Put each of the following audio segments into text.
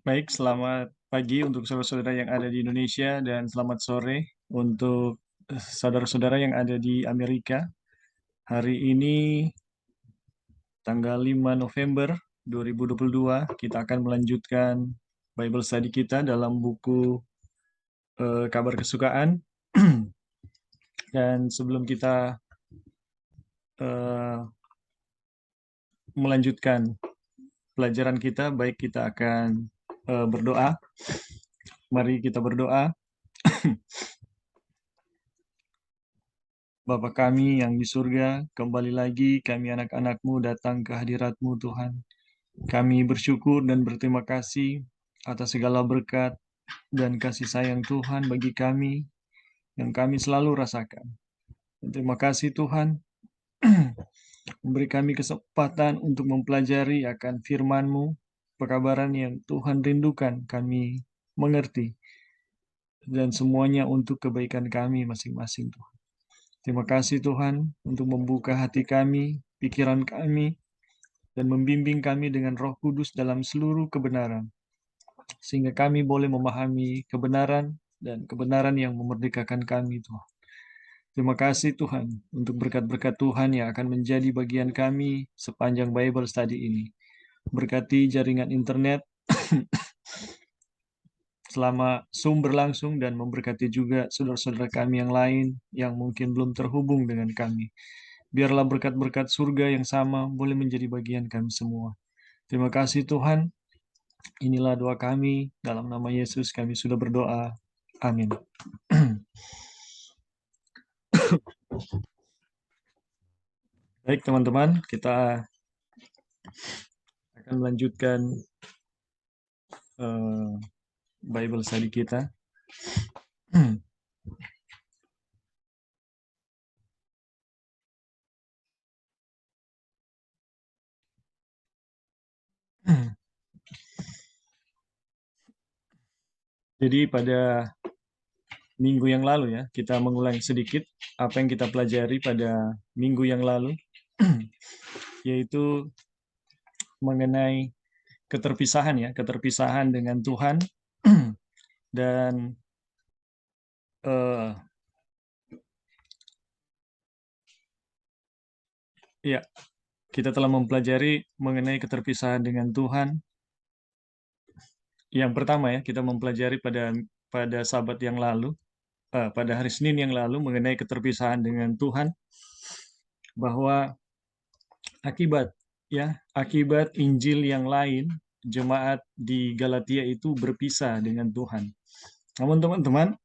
Baik, selamat pagi untuk saudara-saudara yang ada di Indonesia dan selamat sore untuk saudara-saudara yang ada di Amerika. Hari ini tanggal 5 November 2022 kita akan melanjutkan Bible study kita dalam buku Kabar Kesukaan. Dan sebelum kita eh, melanjutkan pelajaran kita, baik kita akan berdoa. Mari kita berdoa. Bapa kami yang di surga, kembali lagi kami anak-anak-Mu datang ke hadirat-Mu Tuhan. Kami bersyukur dan berterima kasih atas segala berkat dan kasih sayang Tuhan bagi kami yang kami selalu rasakan. Dan terima kasih Tuhan memberi kami kesempatan untuk mempelajari akan firman-Mu, pekabaran yang Tuhan rindukan kami mengerti, dan semuanya untuk kebaikan kami masing-masing Tuhan. Terima kasih Tuhan untuk membuka hati kami, pikiran kami, dan membimbing kami dengan Roh Kudus dalam seluruh kebenaran, sehingga kami boleh memahami kebenaran dan kebenaran yang memerdekakan kami Tuhan. Terima kasih Tuhan untuk berkat-berkat Tuhan yang akan menjadi bagian kami sepanjang Bible study ini. Berkati jaringan internet selama Zoom berlangsung dan memberkati juga saudara-saudara kami yang lain yang mungkin belum terhubung dengan kami. Biarlah berkat-berkat surga yang sama boleh menjadi bagian kami semua. Terima kasih Tuhan. Inilah doa kami. Dalam nama Yesus kami sudah berdoa. Amin. Baik teman-teman, kita akan melanjutkan Bible study kita. Jadi pada minggu yang lalu ya, kita mengulang sedikit apa yang kita pelajari pada minggu yang lalu, yaitu mengenai keterpisahan ya, keterpisahan dengan Tuhan. Dan ya, kita telah mempelajari mengenai keterpisahan dengan Tuhan. Yang pertama ya, kita mempelajari pada Sabat yang lalu, pada hari Senin yang lalu mengenai keterpisahan dengan Tuhan, bahwa akibat Injil yang lain, jemaat di Galatia itu berpisah dengan Tuhan. Namun teman-teman,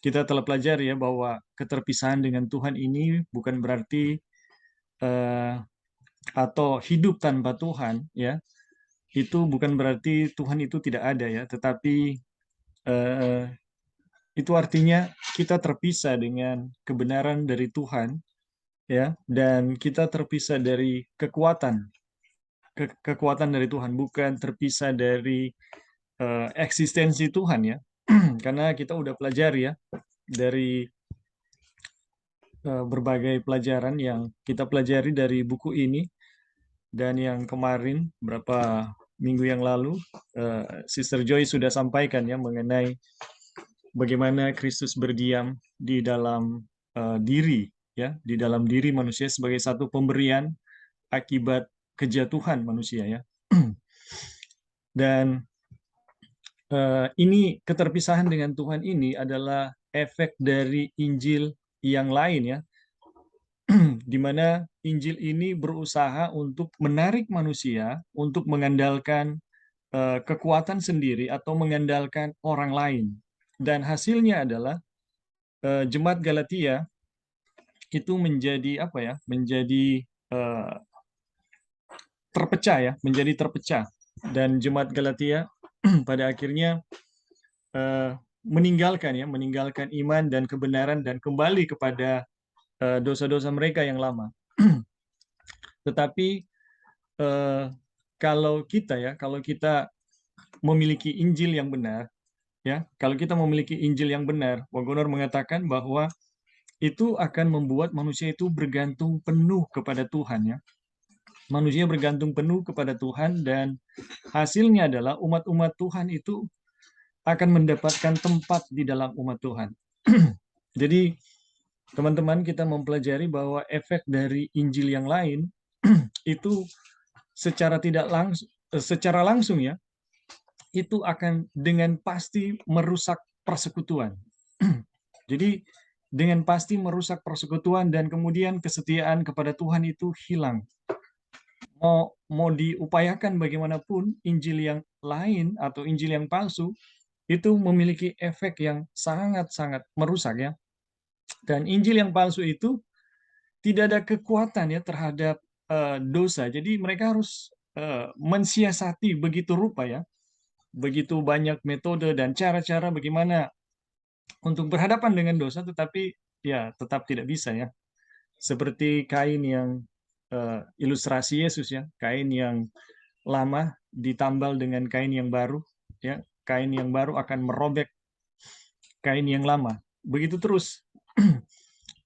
kita telah pelajari ya bahwa keterpisahan dengan Tuhan ini bukan berarti atau hidup tanpa Tuhan ya, itu bukan berarti Tuhan itu tidak ada ya, tetapi itu artinya kita terpisah dengan kebenaran dari Tuhan ya, dan kita terpisah dari kekuatan dari Tuhan, bukan terpisah dari eksistensi Tuhan ya. Karena kita udah pelajari ya dari berbagai pelajaran yang kita pelajari dari buku ini, dan yang kemarin berapa minggu yang lalu Sister Joy sudah sampaikan ya mengenai bagaimana Kristus berdiam di dalam diri ya, di dalam diri manusia sebagai satu pemberian akibat kejatuhan manusia ya. Dan ini keterpisahan dengan Tuhan ini adalah efek dari Injil yang lain ya, di mana Injil ini berusaha untuk menarik manusia untuk mengandalkan kekuatan sendiri atau mengandalkan orang lain. Dan hasilnya adalah jemaat Galatia itu menjadi apa ya? Menjadi terpecah ya, menjadi terpecah. Dan jemaat Galatia pada akhirnya meninggalkan iman dan kebenaran dan kembali kepada dosa-dosa mereka yang lama. Tetapi kalau kita memiliki Injil yang benar, ya, kalau kita memiliki Injil yang benar, Wagonor mengatakan bahwa itu akan membuat manusia itu bergantung penuh kepada Tuhan ya. Manusia bergantung penuh kepada Tuhan dan hasilnya adalah umat-umat Tuhan itu akan mendapatkan tempat di dalam umat Tuhan. Jadi teman-teman, kita mempelajari bahwa efek dari Injil yang lain itu secara langsung ya, itu akan dengan pasti merusak persekutuan. Jadi dengan pasti merusak persekutuan dan kemudian kesetiaan kepada Tuhan itu hilang. Mau diupayakan bagaimanapun, Injil yang lain atau Injil yang palsu itu memiliki efek yang sangat-sangat merusak ya. Dan Injil yang palsu itu tidak ada kekuatan ya terhadap dosa. Jadi mereka harus mensiasati begitu rupa ya, begitu banyak metode dan cara-cara bagaimana untuk berhadapan dengan dosa, tetapi ya tetap tidak bisa ya. Seperti Kain yang ilustrasi Yesus ya, Kain yang lama ditambal dengan kain yang baru, ya, kain yang baru akan merobek kain yang lama. Begitu terus.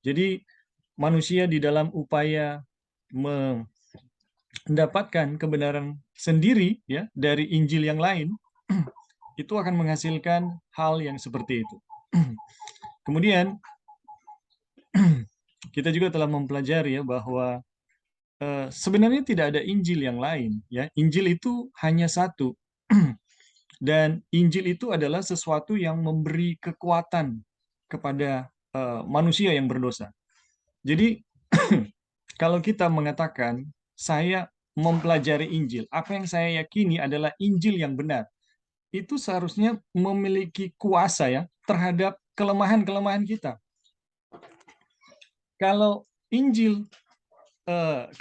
Jadi manusia di dalam upaya mendapatkan kebenaran sendiri ya dari Injil yang lain itu akan menghasilkan hal yang seperti itu. Kemudian kita juga telah mempelajari ya bahwa sebenarnya tidak ada Injil yang lain ya. Injil itu hanya satu. Dan Injil itu adalah sesuatu yang memberi kekuatan kepada manusia yang berdosa. Jadi kalau kita mengatakan saya mempelajari Injil, apa yang saya yakini adalah Injil yang benar, itu seharusnya memiliki kuasa ya terhadap kelemahan-kelemahan kita. Kalau Injil,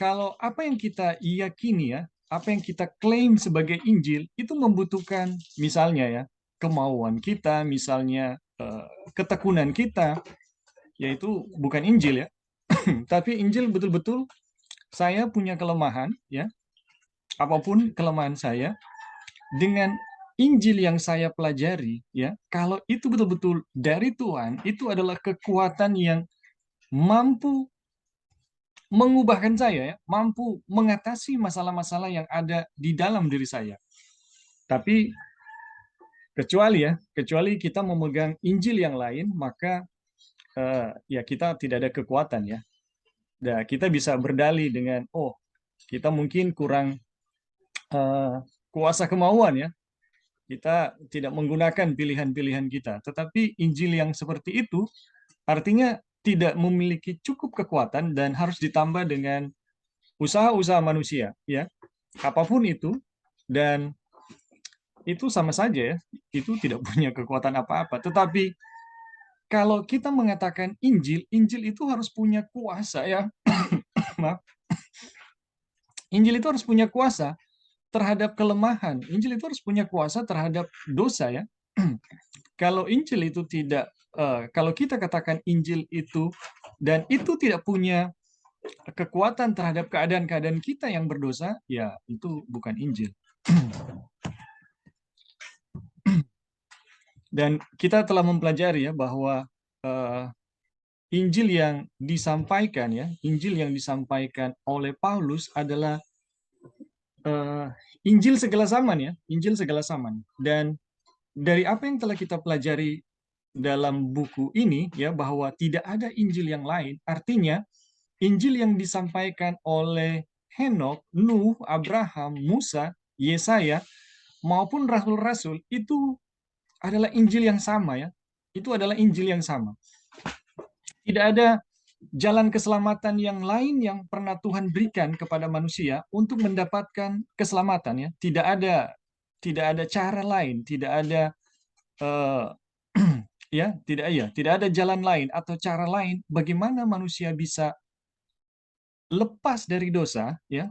kalau apa yang kita yakini ya, apa yang kita klaim sebagai Injil itu membutuhkan misalnya ya kemauan kita, misalnya ketekunan kita, yaitu bukan Injil ya. Tapi Injil betul-betul saya punya kelemahan ya, apapun kelemahan saya, dengan Injil yang saya pelajari ya, kalau itu betul-betul dari Tuhan, itu adalah kekuatan yang mampu mengubahkan saya ya, mampu mengatasi masalah-masalah yang ada di dalam diri saya. Tapi kecuali kita memegang Injil yang lain, maka ya kita tidak ada kekuatan ya. Nah, kita bisa berdalih dengan kita mungkin kurang kuasa kemauan ya. Kita tidak menggunakan pilihan-pilihan kita. Tetapi Injil yang seperti itu artinya tidak memiliki cukup kekuatan dan harus ditambah dengan usaha-usaha manusia ya. Apapun itu, dan itu sama saja ya. Itu tidak punya kekuatan apa-apa. Tetapi kalau kita mengatakan Injil, Injil itu harus punya kuasa ya. Maaf. Injil itu harus punya kuasa terhadap kelemahan. Injil itu harus punya kuasa terhadap dosa ya. Kalau Injil itu tidak, kalau kita katakan Injil itu dan itu tidak punya kekuatan terhadap keadaan-keadaan kita yang berdosa, ya itu bukan Injil. Dan kita telah mempelajari ya bahwa Injil yang disampaikan ya, Injil yang disampaikan oleh Paulus adalah Injil segala zaman ya, Injil segala zaman. Dan dari apa yang telah kita pelajari dalam buku ini ya, bahwa tidak ada Injil yang lain, artinya Injil yang disampaikan oleh Henokh, Nuh, Abraham, Musa, Yesaya maupun rasul-rasul itu adalah Injil yang sama ya. Itu adalah Injil yang sama. Tidak ada jalan keselamatan yang lain yang pernah Tuhan berikan kepada manusia untuk mendapatkan keselamatan ya. Tidak ada cara lain, tidak ada tidak ada jalan lain atau cara lain bagaimana manusia bisa lepas dari dosa ya,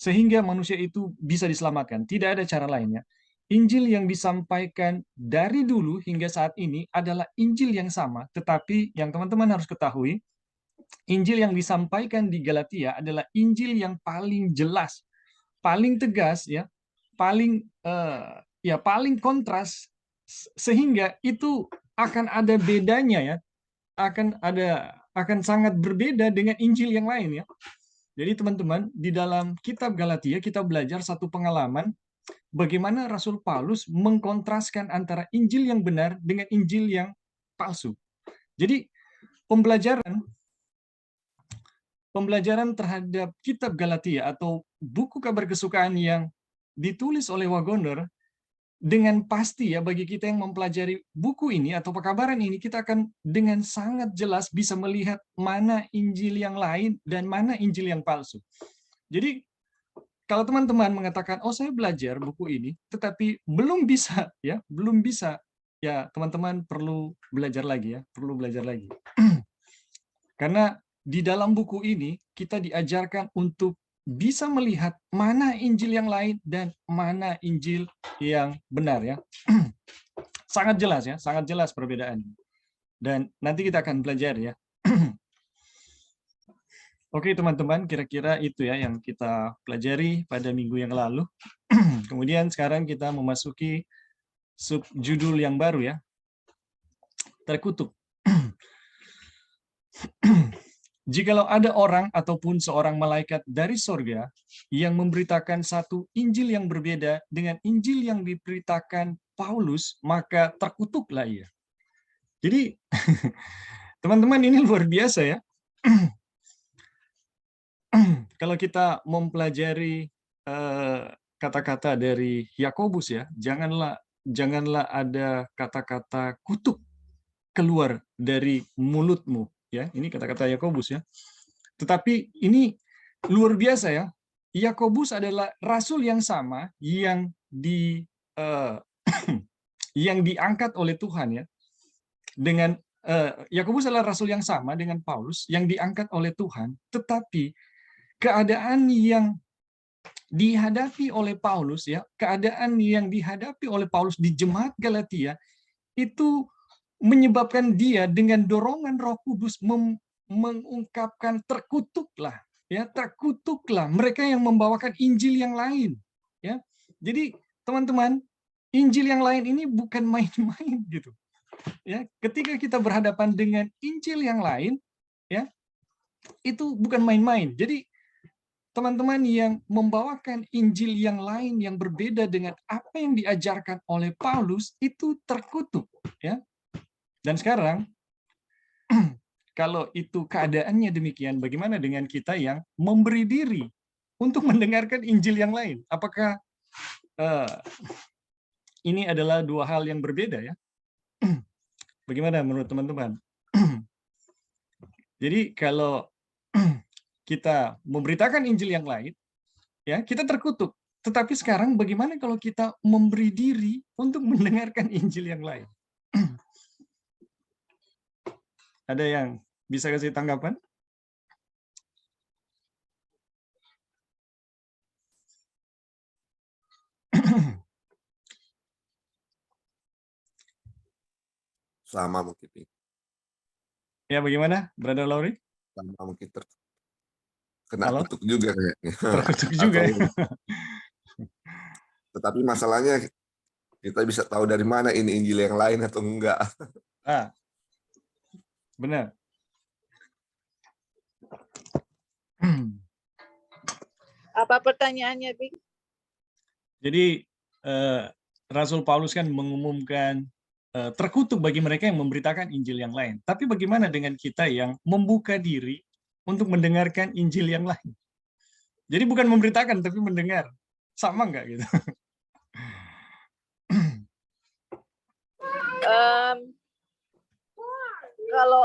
sehingga manusia itu bisa diselamatkan. Tidak ada cara lainnya. Injil yang disampaikan dari dulu hingga saat ini adalah Injil yang sama, tetapi yang teman-teman harus ketahui, Injil yang disampaikan di Galatia adalah Injil yang paling jelas, paling tegas ya, paling kontras, sehingga itu akan ada bedanya ya, akan sangat berbeda dengan Injil yang lain ya. Jadi teman-teman, di dalam kitab Galatia kita belajar satu pengalaman bagaimana Rasul Paulus mengkontraskan antara Injil yang benar dengan Injil yang palsu. Jadi pembelajaran terhadap kitab Galatia atau buku kabar kesukaan yang ditulis oleh Wagoner, dengan pasti ya bagi kita yang mempelajari buku ini atau pekabaran ini, kita akan dengan sangat jelas bisa melihat mana Injil yang lain dan mana Injil yang palsu. Jadi kalau teman-teman mengatakan, oh saya belajar buku ini, tetapi belum bisa ya teman-teman perlu belajar lagi ya, perlu belajar lagi. Karena di dalam buku ini kita diajarkan untuk bisa melihat mana Injil yang lain dan mana Injil yang benar ya. Sangat jelas ya, sangat jelas perbedaannya. Dan nanti kita akan belajar ya. Oke teman-teman, kira-kira itu ya yang kita pelajari pada minggu yang lalu. Kemudian sekarang kita memasuki subjudul yang baru ya, terkutuk. Jikalau ada orang ataupun seorang malaikat dari sorga yang memberitakan satu Injil yang berbeda dengan Injil yang diberitakan Paulus, maka terkutuklah ia. Jadi, teman-teman ini luar biasa ya. Kalau kita mempelajari kata-kata dari Yakobus ya, janganlah ada kata-kata kutuk keluar dari mulutmu ya. Ini kata-kata Yakobus ya. Tetapi ini luar biasa ya. Yakobus adalah rasul yang sama yang yang diangkat oleh Tuhan ya. Dengan Yakobus adalah rasul yang sama dengan Paulus yang diangkat oleh Tuhan, tetapi keadaan yang dihadapi oleh Paulus ya, keadaan yang dihadapi oleh Paulus di jemaat Galatia itu menyebabkan dia dengan dorongan Roh Kudus mengungkapkan terkutuklah ya, terkutuklah mereka yang membawakan Injil yang lain ya. Jadi teman-teman, Injil yang lain ini bukan main-main gitu ya. Ketika kita berhadapan dengan Injil yang lain ya, itu bukan main-main. Jadi teman-teman yang membawakan Injil yang lain yang berbeda dengan apa yang diajarkan oleh Paulus itu terkutuk ya. Dan sekarang kalau itu keadaannya demikian, bagaimana dengan kita yang memberi diri untuk mendengarkan Injil yang lain? Apakah ini adalah dua hal yang berbeda ya? Bagaimana menurut teman-teman? Jadi kalau kita memberitakan Injil yang lain, ya kita terkutuk. Tetapi sekarang bagaimana kalau kita memberi diri untuk mendengarkan Injil yang lain? Ada yang bisa kasih tanggapan? Sama mungkin. Ya bagaimana, Brother Lauri? Sama mungkin kena Halo? kutuk juga kayaknya. Terkutuk juga ya. Tetapi masalahnya kita bisa tahu dari mana ini Injil yang lain atau enggak. Benar. Apa pertanyaannya, Bing? Jadi Rasul Paulus kan mengumumkan terkutuk bagi mereka yang memberitakan Injil yang lain. Tapi bagaimana dengan kita yang membuka diri untuk mendengarkan Injil yang lain? Jadi bukan memberitakan, tapi mendengar. Sama nggak gitu? Kalau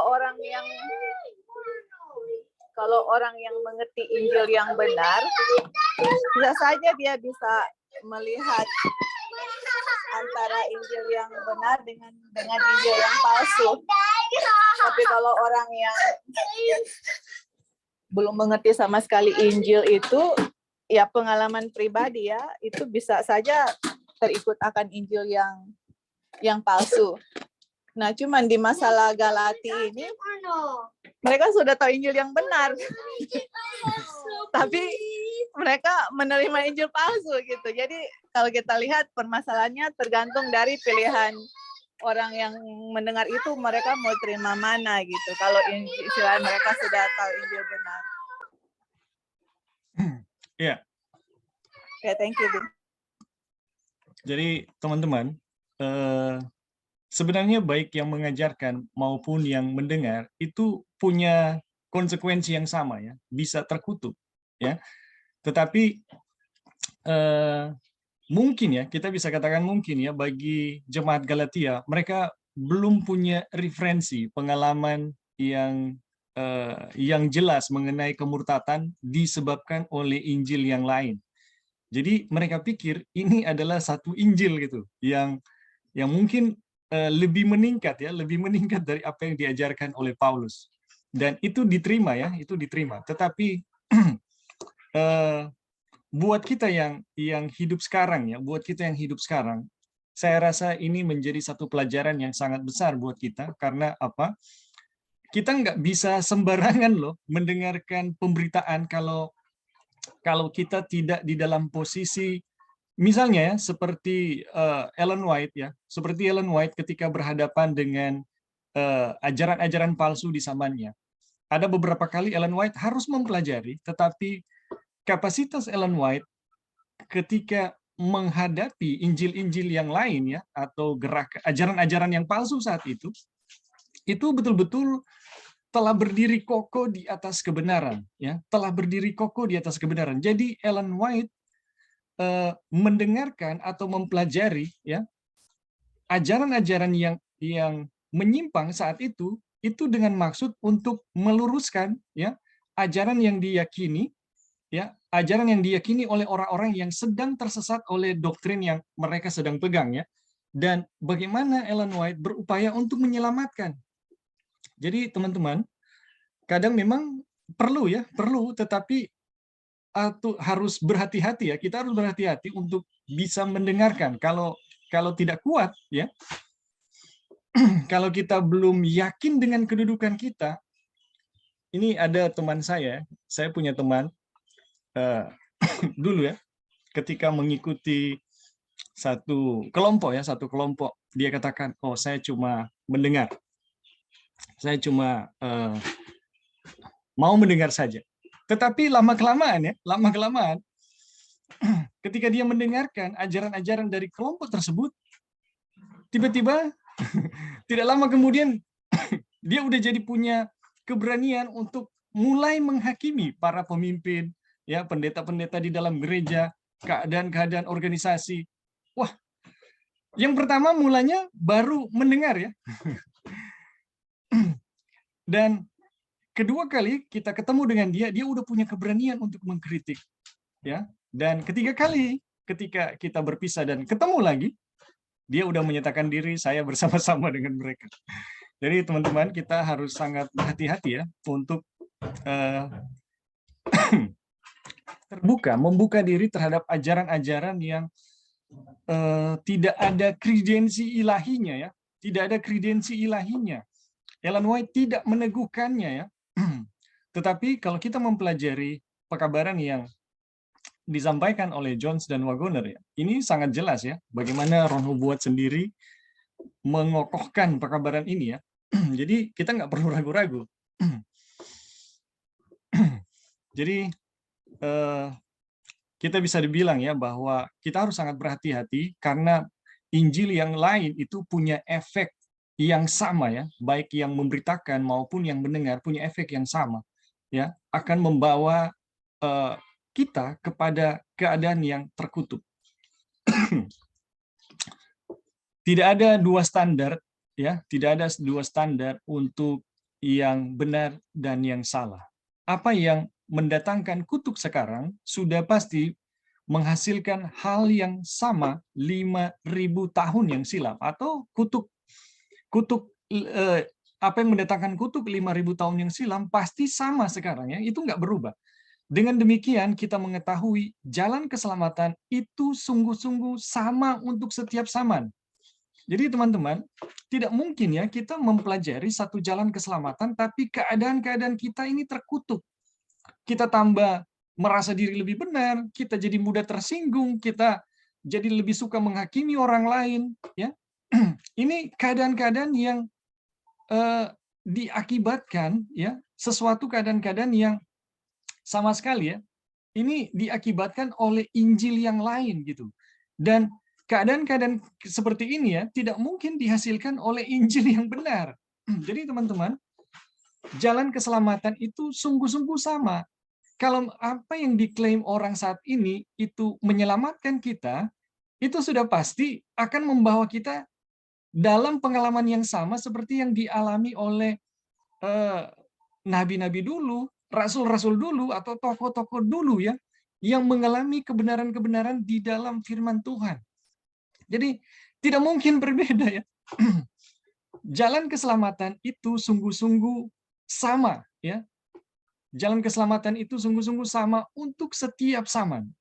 orang yang mengerti Injil yang benar, bisa saja dia bisa melihat antara Injil yang benar dengan Injil yang palsu. Tapi kalau orang yang belum mengerti sama sekali Injil itu, ya pengalaman pribadi ya, itu bisa saja terikut akan Injil yang palsu. Nah, cuman di masalah Galati ini, mereka sudah tahu Injil yang benar, tapi mereka menerima Injil palsu gitu. Jadi kalau kita lihat permasalahannya tergantung dari pilihan orang yang mendengar itu, mereka mau terima mana gitu. Kalau istilah mereka sudah tahu Injil benar. Ya, Oke, thank you, Bung. jadi teman-teman, sebenarnya baik yang mengajarkan maupun yang mendengar itu punya konsekuensi yang sama ya, bisa terkutuk ya. Tetapi mungkin ya, kita bisa katakan mungkin ya bagi jemaat Galatia, mereka belum punya referensi pengalaman yang jelas mengenai kemurtatan disebabkan oleh Injil yang lain. Jadi mereka pikir ini adalah satu Injil gitu yang mungkin lebih meningkat ya, lebih meningkat dari apa yang diajarkan oleh Paulus. Dan itu diterima ya, itu diterima. Tetapi buat kita yang hidup sekarang ya, buat kita yang hidup sekarang, saya rasa ini menjadi satu pelajaran yang sangat besar buat kita karena apa? Kita nggak bisa sembarangan loh mendengarkan pemberitaan kalau kita tidak di dalam posisi misalnya ya seperti Ellen White ya, seperti Ellen White ketika berhadapan dengan ajaran-ajaran palsu di zamannya. Ada beberapa kali Ellen White harus mempelajari, tetapi kapasitas Ellen White ketika menghadapi Injil-Injil yang lain ya atau gerak ajaran-ajaran yang palsu saat itu betul-betul telah berdiri kokoh di atas kebenaran ya, telah berdiri kokoh di atas kebenaran. Jadi Ellen White mendengarkan atau mempelajari ya ajaran-ajaran yang menyimpang saat itu dengan maksud untuk meluruskan ya ajaran yang diyakini ya, ajaran yang diyakini oleh orang-orang yang sedang tersesat oleh doktrin yang mereka sedang pegang ya. Dan bagaimana Ellen White berupaya untuk menyelamatkan. Jadi teman-teman, kadang memang perlu tetapi harus berhati-hati ya. Kita harus berhati-hati untuk bisa mendengarkan. Kalau tidak kuat ya, kalau kita belum yakin dengan kedudukan kita, ini ada teman saya punya teman dulu ya, ketika mengikuti satu kelompok, dia katakan, oh saya cuma mendengar, saya cuma mau mendengar saja. Tetapi lama kelamaan ketika dia mendengarkan ajaran-ajaran dari kelompok tersebut, tiba-tiba tidak lama kemudian dia udah jadi punya keberanian untuk mulai menghakimi para pemimpin, ya pendeta-pendeta di dalam gereja, keadaan-keadaan organisasi. Wah, yang pertama mulanya baru mendengar ya. Dan kedua kali kita ketemu dengan dia udah punya keberanian untuk mengkritik. Ya. Dan ketiga kali ketika kita berpisah dan ketemu lagi, dia udah menyatakan diri saya bersama-sama dengan mereka. Jadi teman-teman, kita harus sangat berhati-hati ya untuk membuka diri terhadap ajaran-ajaran yang tidak ada kredensi ilahinya ya, tidak ada kredensi ilahinya. Ellen White tidak meneguhkannya ya. Tetapi kalau kita mempelajari pekabaran yang disampaikan oleh Jones dan Wagoner ya, ini sangat jelas ya bagaimana Roh Nubuat sendiri mengokohkan pekabaran ini ya. Jadi kita nggak perlu ragu-ragu. Jadi kita bisa dibilang ya bahwa kita harus sangat berhati-hati karena Injil yang lain itu punya efek yang sama ya, baik yang memberitakan maupun yang mendengar punya efek yang sama ya, akan membawa kita kepada keadaan yang terkutuk. Tidak ada dua standar ya, tidak ada dua standar untuk yang benar dan yang salah. Apa yang mendatangkan kutuk sekarang sudah pasti menghasilkan hal yang sama 5.000 tahun yang silam, atau kutuk apa yang mendatangkan kutuk 5.000 tahun yang silam pasti sama sekarang ya, itu nggak berubah. Dengan demikian kita mengetahui jalan keselamatan itu sungguh-sungguh sama untuk setiap zaman. Jadi teman-teman, tidak mungkin ya kita mempelajari satu jalan keselamatan tapi keadaan-keadaan kita ini terkutuk. Kita tambah merasa diri lebih benar, kita jadi mudah tersinggung, kita jadi lebih suka menghakimi orang lain ya. Ini keadaan-keadaan yang diakibatkan ya, sesuatu keadaan-keadaan yang sama sekali ya ini diakibatkan oleh Injil yang lain gitu. Dan keadaan-keadaan seperti ini ya tidak mungkin dihasilkan oleh Injil yang benar. Jadi teman-teman, jalan keselamatan itu sungguh-sungguh sama. Kalau apa yang diklaim orang saat ini itu menyelamatkan kita, itu sudah pasti akan membawa kita dalam pengalaman yang sama seperti yang dialami oleh nabi-nabi dulu, rasul-rasul dulu, atau tokoh-tokoh dulu ya, yang mengalami kebenaran-kebenaran di dalam firman Tuhan. Jadi tidak mungkin berbeda ya. Jalan keselamatan itu sungguh-sungguh sama ya. Jalan keselamatan itu sungguh-sungguh sama untuk setiap zaman.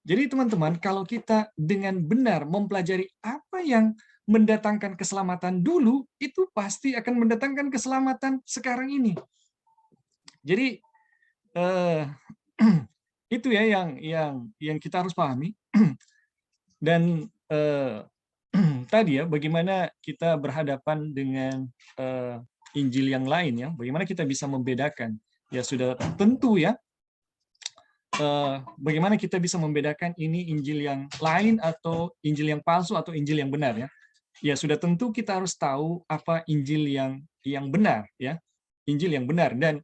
Jadi teman-teman, kalau kita dengan benar mempelajari apa yang mendatangkan keselamatan dulu, itu pasti akan mendatangkan keselamatan sekarang ini. Jadi itu ya yang kita harus pahami. Dan tadi ya, bagaimana kita berhadapan dengan Injil yang lain ya, bagaimana kita bisa membedakan. Ya sudah tentu ya, bagaimana kita bisa membedakan ini Injil yang lain atau Injil yang palsu atau Injil yang benar ya. Ya sudah tentu kita harus tahu apa Injil yang benar ya. Injil yang benar, dan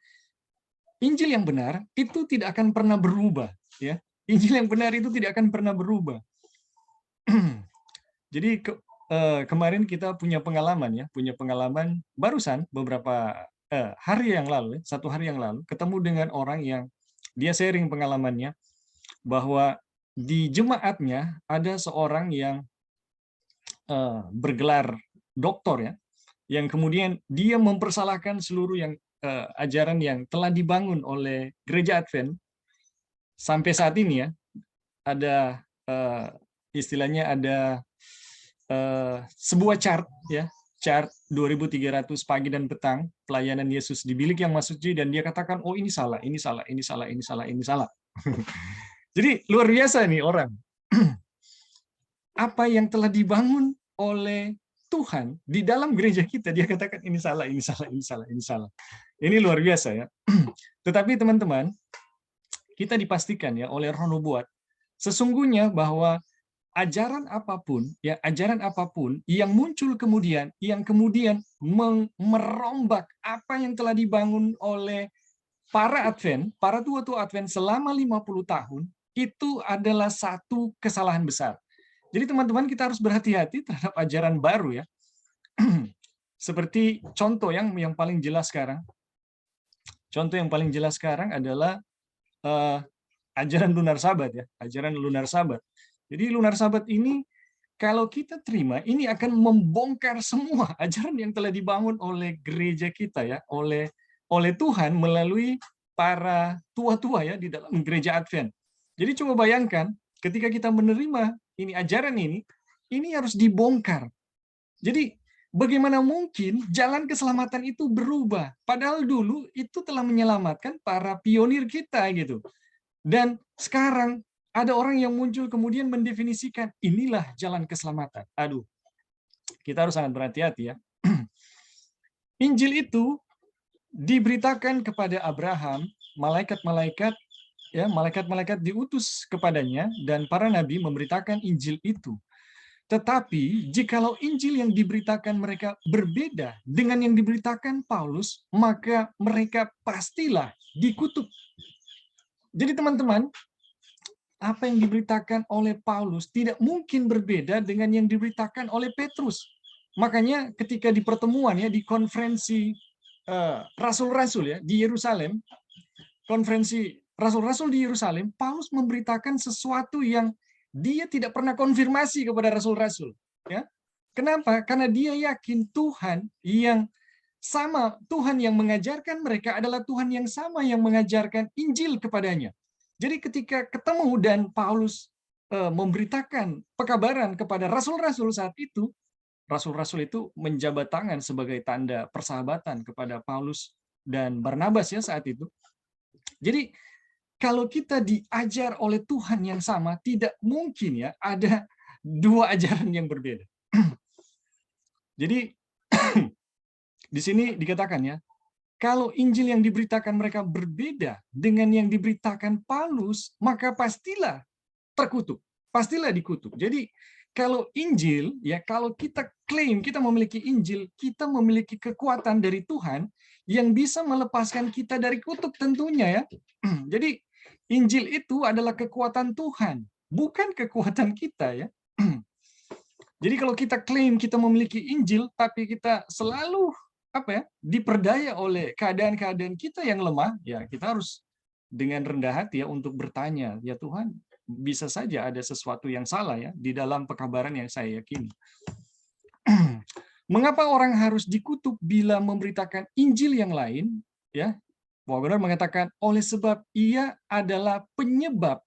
Injil yang benar itu tidak akan pernah berubah ya. Injil yang benar itu tidak akan pernah berubah. Jadi kemarin kita punya pengalaman barusan beberapa hari yang lalu, 1 hari yang lalu, ketemu dengan orang yang dia sharing pengalamannya bahwa di jemaatnya ada seorang yang bergelar doktor ya, yang kemudian dia mempersalahkan seluruh ajaran yang telah dibangun oleh Gereja Advent sampai saat ini ya. Ada istilahnya ada sebuah chart ya, chart 2300 pagi dan petang pelayanan Yesus di bilik yang masjid, dan dia katakan, oh ini salah, ini salah, ini salah, ini salah, ini salah. Jadi luar biasa nih orang. Apa yang telah dibangun oleh Tuhan di dalam gereja kita, dia katakan ini salah, ini salah, ini salah, ini salah. Ini luar biasa ya. Tetapi teman-teman, kita dipastikan ya oleh Roh Nubuat, sesungguhnya bahwa ajaran apapun yang muncul kemudian, yang kemudian merombak apa yang telah dibangun oleh para Advent, para tua-tua Advent selama 50 tahun, itu adalah satu kesalahan besar. Jadi teman-teman, kita harus berhati-hati terhadap ajaran baru ya. Seperti contoh yang paling jelas sekarang. Contoh yang paling jelas sekarang adalah ajaran lunar sabat ya, ajaran lunar sabat. Jadi lunar sabat ini kalau kita terima, ini akan membongkar semua ajaran yang telah dibangun oleh gereja kita ya, oleh Tuhan melalui para tua-tua ya di dalam gereja Advent. Jadi coba bayangkan ketika kita menerima ini ajaran ini harus dibongkar. Jadi bagaimana mungkin jalan keselamatan itu berubah? Padahal dulu itu telah menyelamatkan para pionir kita gitu. Dan sekarang ada orang yang muncul kemudian mendefinisikan inilah jalan keselamatan. Aduh, kita harus sangat berhati-hati ya. Injil itu diberitakan kepada Abraham, malaikat-malaikat ya, malaikat-malaikat diutus kepadanya dan para nabi memberitakan Injil itu. Tetapi jikalau Injil yang diberitakan mereka berbeda dengan yang diberitakan Paulus, maka mereka pastilah dikutuk. Jadi teman-teman, apa yang diberitakan oleh Paulus tidak mungkin berbeda dengan yang diberitakan oleh Petrus. Makanya ketika di pertemuan ya, di konferensi rasul-rasul ya di Yerusalem, konferensi rasul-rasul di Yerusalem, Paulus memberitakan sesuatu yang dia tidak pernah konfirmasi kepada rasul-rasul. Ya, kenapa? Karena dia yakin Tuhan yang sama, Tuhan yang mengajarkan mereka adalah Tuhan yang sama yang mengajarkan Injil kepadanya. Jadi ketika ketemu dan Paulus memberitakan pekabaran kepada rasul-rasul saat itu, rasul-rasul itu menjabat tangan sebagai tanda persahabatan kepada Paulus dan Barnabas ya saat itu. Jadi kalau kita diajar oleh Tuhan yang sama, tidak mungkin ya ada dua ajaran yang berbeda. Jadi di sini dikatakan ya, kalau Injil yang diberitakan mereka berbeda dengan yang diberitakan Paulus, maka pastilah terkutuk, pastilah dikutuk. Jadi kalau Injil, ya kalau kita klaim kita memiliki Injil, kita memiliki kekuatan dari Tuhan yang bisa melepaskan kita dari kutuk tentunya ya. Jadi Injil itu adalah kekuatan Tuhan, bukan kekuatan kita ya. Jadi kalau kita klaim kita memiliki Injil, tapi kita selalu diperdaya oleh keadaan-keadaan kita yang lemah, ya kita harus dengan rendah hati ya untuk bertanya, ya Tuhan, bisa saja ada sesuatu yang salah ya di dalam pekabaran yang saya yakini. Mengapa orang harus dikutuk bila memberitakan Injil yang lain? Ya, Pak Gubernur mengatakan oleh sebab ia adalah penyebab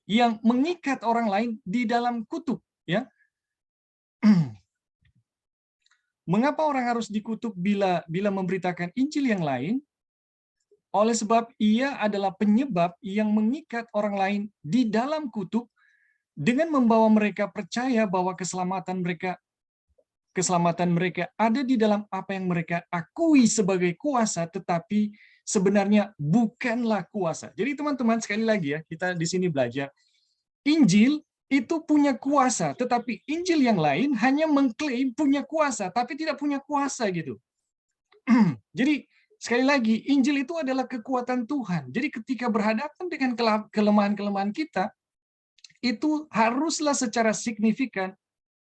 yang mengikat orang lain di dalam kutuk. Ya, mengapa orang harus dikutuk bila memberitakan Injil yang lain? Oleh sebab ia adalah penyebab yang mengikat orang lain di dalam kutuk dengan membawa mereka percaya bahwa keselamatan mereka ada di dalam apa yang mereka akui sebagai kuasa, tetapi sebenarnya bukanlah kuasa. Jadi teman-teman, sekali lagi ya, kita di sini belajar, Injil itu punya kuasa, tetapi Injil yang lain hanya mengklaim punya kuasa, tapi tidak punya kuasa gitu. Jadi sekali lagi, Injil itu adalah kekuatan Tuhan. Jadi ketika berhadapan dengan kelemahan-kelemahan kita, itu haruslah secara signifikan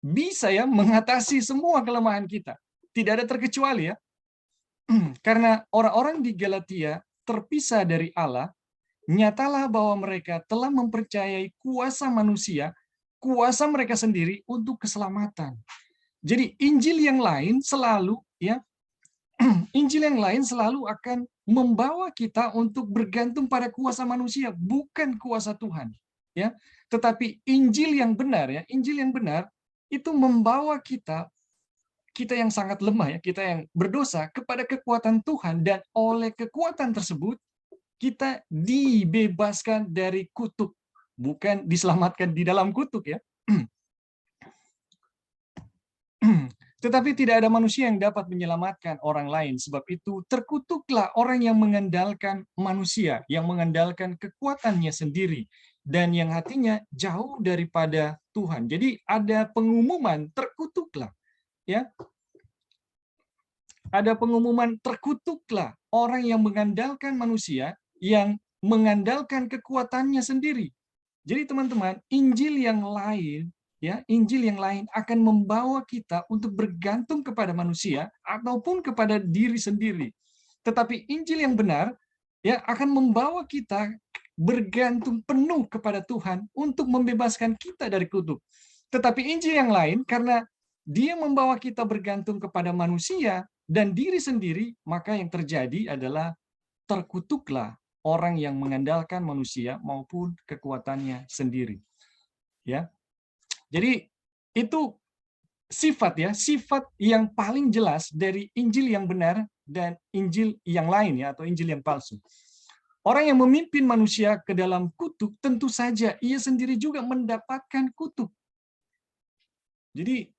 bisa ya mengatasi semua kelemahan kita. Tidak ada terkecuali ya. Karena orang-orang di Galatia terpisah dari Allah, nyatalah bahwa mereka telah mempercayai kuasa manusia, kuasa mereka sendiri untuk keselamatan. Jadi Injil yang lain selalu ya, Injil yang lain selalu akan membawa kita untuk bergantung pada kuasa manusia, bukan kuasa Tuhan. Ya, tetapi Injil yang benar ya, Injil yang benar itu membawa kita yang sangat lemah ya, kita yang berdosa kepada kekuatan Tuhan, dan oleh kekuatan tersebut kita dibebaskan dari kutuk, bukan diselamatkan di dalam kutuk ya. Tetapi tidak ada manusia yang dapat menyelamatkan orang lain. Sebab itu terkutuklah orang yang mengandalkan manusia, yang mengandalkan kekuatannya sendiri, dan yang hatinya jauh daripada Tuhan. Jadi ada pengumuman terkutuklah, ya. Ada pengumuman terkutuklah orang yang mengandalkan manusia, yang mengandalkan kekuatannya sendiri. Jadi teman-teman, Injil yang lain ya, Injil yang lain akan membawa kita untuk bergantung kepada manusia ataupun kepada diri sendiri. Tetapi Injil yang benar ya akan membawa kita bergantung penuh kepada Tuhan untuk membebaskan kita dari kutuk. Tetapi Injil yang lain, karena dia membawa kita bergantung kepada manusia dan diri sendiri, maka yang terjadi adalah terkutuklah orang yang mengandalkan manusia maupun kekuatannya sendiri. Ya. Jadi itu sifat ya, sifat yang paling jelas dari Injil yang benar dan Injil yang lain ya, atau Injil yang palsu. Orang yang memimpin manusia ke dalam kutuk, tentu saja ia sendiri juga mendapatkan kutuk. Jadi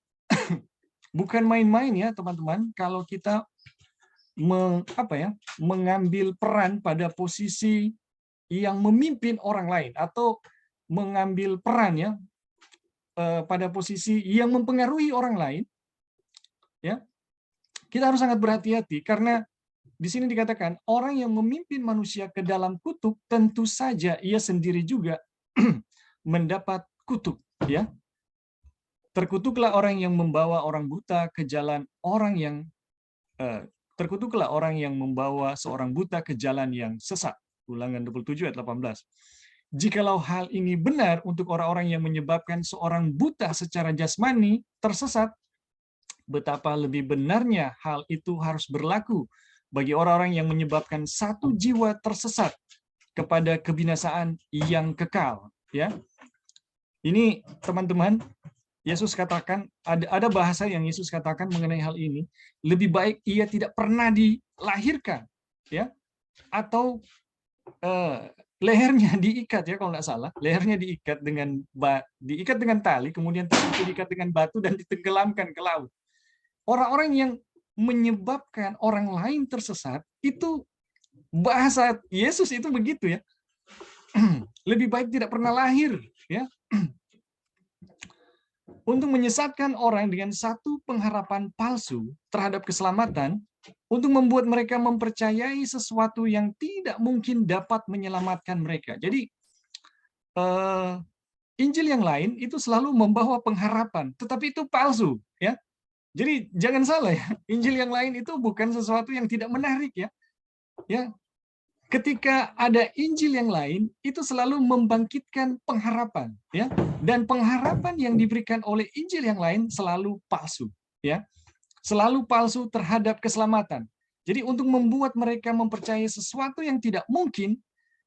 bukan main-main ya teman-teman, kalau kita mengambil peran pada posisi yang memimpin orang lain, atau mengambil peran ya pada posisi yang mempengaruhi orang lain, ya kita harus sangat berhati-hati, karena di sini dikatakan orang yang memimpin manusia ke dalam kutuk, tentu saja ia sendiri juga mendapat kutuk. Ya, terkutuklah orang yang membawa orang buta ke jalan terkutuklah orang yang membawa seorang buta ke jalan yang sesat. Ulangan 27 ayat 18. Jikalau hal ini benar untuk orang-orang yang menyebabkan seorang buta secara jasmani tersesat, betapa lebih benarnya hal itu harus berlaku bagi orang-orang yang menyebabkan satu jiwa tersesat kepada kebinasaan yang kekal. Ya, ini teman-teman, Yesus katakan, ada bahasa yang Yesus katakan mengenai hal ini, lebih baik ia tidak pernah dilahirkan, ya, atau lehernya diikat ya, kalau nggak salah, lehernya diikat dengan tali, kemudian diikat dengan batu dan ditenggelamkan ke laut. Orang-orang yang menyebabkan orang lain tersesat, itu bahasa Yesus itu begitu ya. Lebih baik tidak pernah lahir ya. Untuk menyesatkan orang dengan satu pengharapan palsu terhadap keselamatan, untuk membuat mereka mempercayai sesuatu yang tidak mungkin dapat menyelamatkan mereka. Jadi Injil yang lain itu selalu membawa pengharapan, tetapi itu palsu ya. Jadi jangan salah ya, Injil yang lain itu bukan sesuatu yang tidak menarik ya. Ya, ketika ada Injil yang lain itu selalu membangkitkan pengharapan ya, dan pengharapan yang diberikan oleh Injil yang lain selalu palsu ya, selalu palsu terhadap keselamatan. Jadi untuk membuat mereka mempercayai sesuatu yang tidak mungkin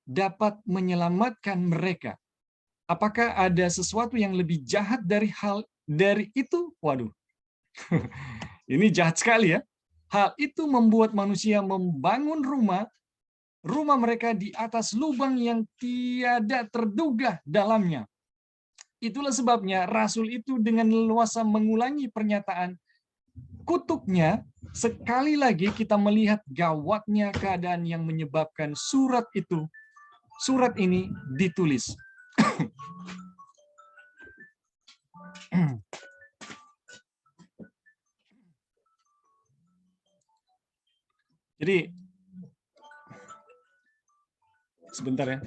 dapat menyelamatkan mereka. Apakah ada sesuatu yang lebih jahat dari itu? Waduh, ini jahat sekali ya. Hal itu membuat manusia membangun rumah mereka di atas lubang yang tiada terduga dalamnya. Itulah sebabnya Rasul itu dengan leluasa mengulangi pernyataan kutuknya. Sekali lagi kita melihat gawatnya keadaan yang menyebabkan surat ini ditulis. Jadi sebentar ya.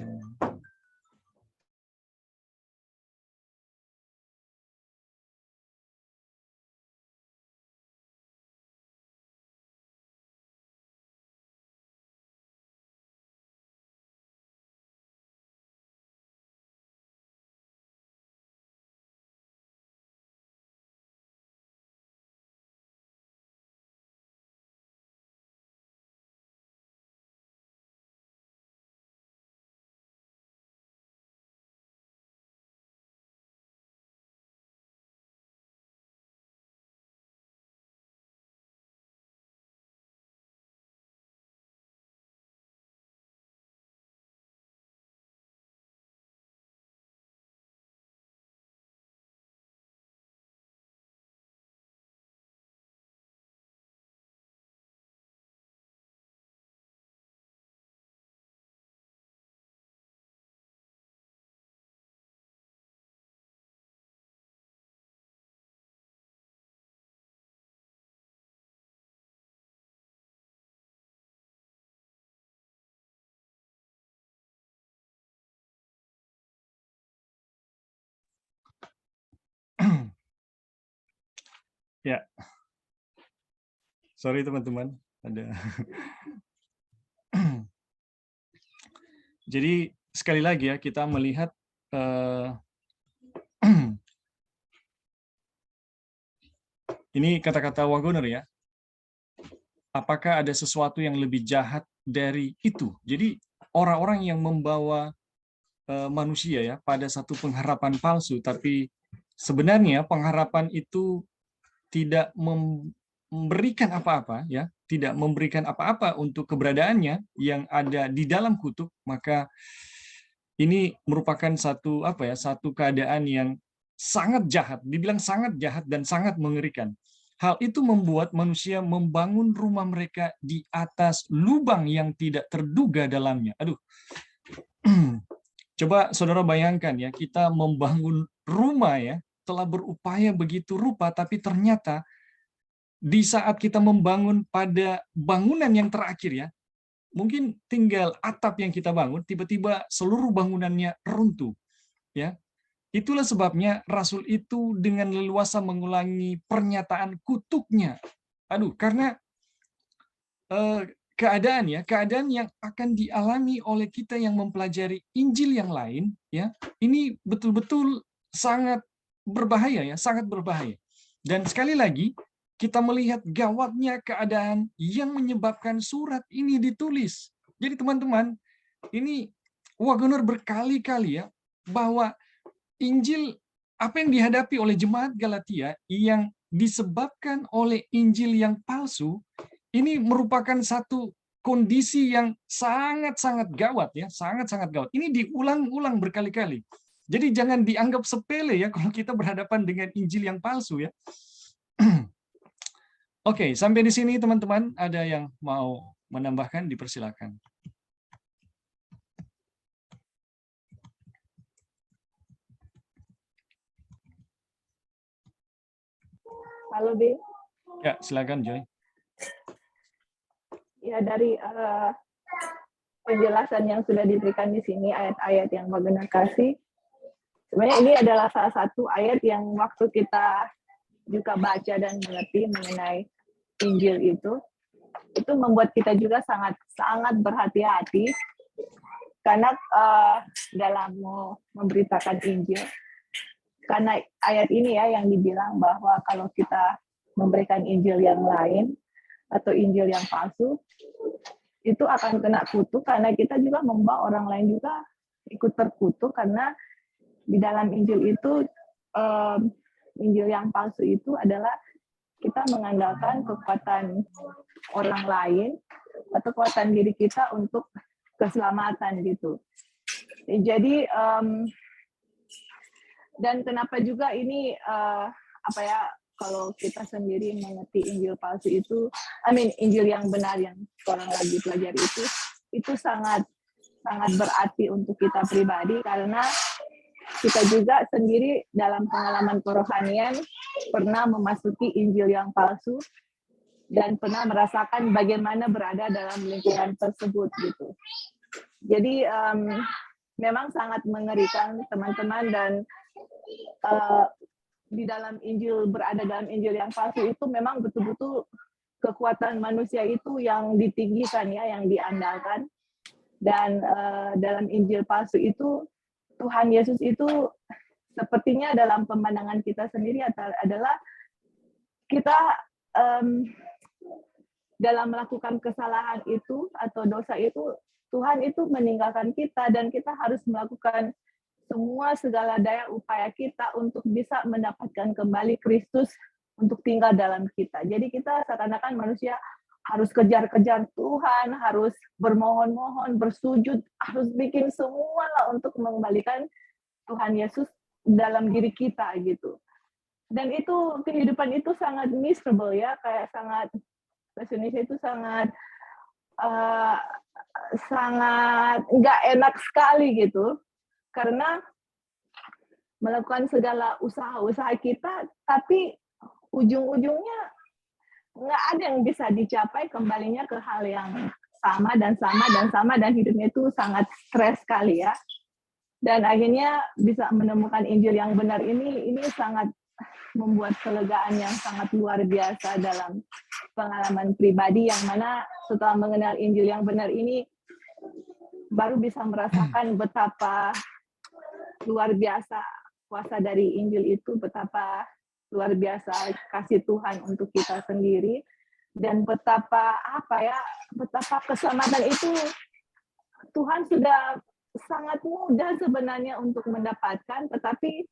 Ya, sorry teman-teman, ada. Jadi sekali lagi ya kita melihat ini kata-kata Wagoner ya. Apakah ada sesuatu yang lebih jahat dari itu? Jadi orang-orang yang membawa manusia ya pada satu pengharapan palsu, tapi sebenarnya pengharapan itu tidak memberikan apa-apa ya, tidak memberikan apa-apa untuk keberadaannya yang ada di dalam kutub, maka ini merupakan satu satu keadaan yang sangat jahat, dibilang sangat jahat dan sangat mengerikan. Hal itu membuat manusia membangun rumah mereka di atas lubang yang tidak terduga dalamnya. Aduh. Coba saudara bayangkan ya, kita membangun rumah ya, telah berupaya begitu rupa, tapi ternyata di saat kita membangun pada bangunan yang terakhir ya, mungkin tinggal atap yang kita bangun, tiba-tiba seluruh bangunannya runtuh. Ya, itulah sebabnya Rasul itu dengan leluasa mengulangi pernyataan kutuknya. Aduh, karena keadaan yang akan dialami oleh kita yang mempelajari Injil yang lain, ya, ini betul-betul sangat berbahaya ya, sangat berbahaya. Dan sekali lagi kita melihat gawatnya keadaan yang menyebabkan surat ini ditulis. Jadi teman-teman, ini Wagoner berkali-kali ya bahwa Injil apa yang dihadapi oleh jemaat Galatia yang disebabkan oleh Injil yang palsu ini merupakan satu kondisi yang sangat-sangat gawat ya, sangat-sangat gawat. Ini diulang-ulang berkali-kali. Jadi jangan dianggap sepele ya kalau kita berhadapan dengan Injil yang palsu ya. Oke, sampai di sini teman-teman, ada yang mau menambahkan, dipersilakan. Halo, Bi. Ya, silakan Joy. Ya, dari penjelasan yang sudah diberikan di sini, ayat-ayat yang Wagena kasih, sebenarnya ini adalah salah satu ayat yang waktu kita juga baca dan mengerti mengenai Injil itu membuat kita juga sangat berhati-hati karena dalam memberitakan Injil, karena ayat ini ya yang dibilang bahwa kalau kita memberikan Injil yang lain atau Injil yang palsu, itu akan kena kutuk karena kita juga membawa orang lain juga ikut terkutuk karena di dalam Injil itu Injil yang palsu itu adalah kita mengandalkan kekuatan orang lain atau kekuatan diri kita untuk keselamatan gitu. Jadi dan kenapa juga ini kalau kita sendiri mengerti Injil palsu itu, Injil yang benar yang sekarang lagi pelajari itu sangat berarti untuk kita pribadi karena kita juga sendiri dalam pengalaman kerohanian pernah memasuki Injil yang palsu dan pernah merasakan bagaimana berada dalam lingkungan tersebut gitu. Jadi memang sangat mengerikan teman-teman dan di dalam Injil, berada dalam Injil yang palsu itu memang betul-betul kekuatan manusia itu yang ditinggikan ya, yang diandalkan. Dan dalam Injil palsu itu Tuhan Yesus itu sepertinya dalam pemandangan kita sendiri adalah kita dalam melakukan kesalahan itu atau dosa itu, Tuhan itu meninggalkan kita dan kita harus melakukan semua segala daya upaya kita untuk bisa mendapatkan kembali Kristus untuk tinggal dalam kita. Jadi kita seakan-akan manusia harus kejar-kejar Tuhan, harus bermohon-mohon, bersujud, harus bikin semua lah untuk mengembalikan Tuhan Yesus dalam diri kita gitu. Dan itu kehidupan itu sangat miserable ya, kayak sangat bahasa Indonesia itu sangat nggak enak sekali gitu. Karena melakukan segala usaha-usaha kita, tapi ujung-ujungnya nggak ada yang bisa dicapai, kembalinya ke hal yang sama dan hidupnya itu sangat stres sekali ya. Dan akhirnya bisa menemukan Injil yang benar ini sangat membuat kelegaan yang sangat luar biasa dalam pengalaman pribadi, yang mana setelah mengenal Injil yang benar ini baru bisa merasakan betapa luar biasa kuasa dari Injil itu, betapa luar biasa kasih Tuhan untuk kita sendiri, dan betapa keselamatan itu Tuhan sudah sangat mudah sebenarnya untuk mendapatkan, tetapi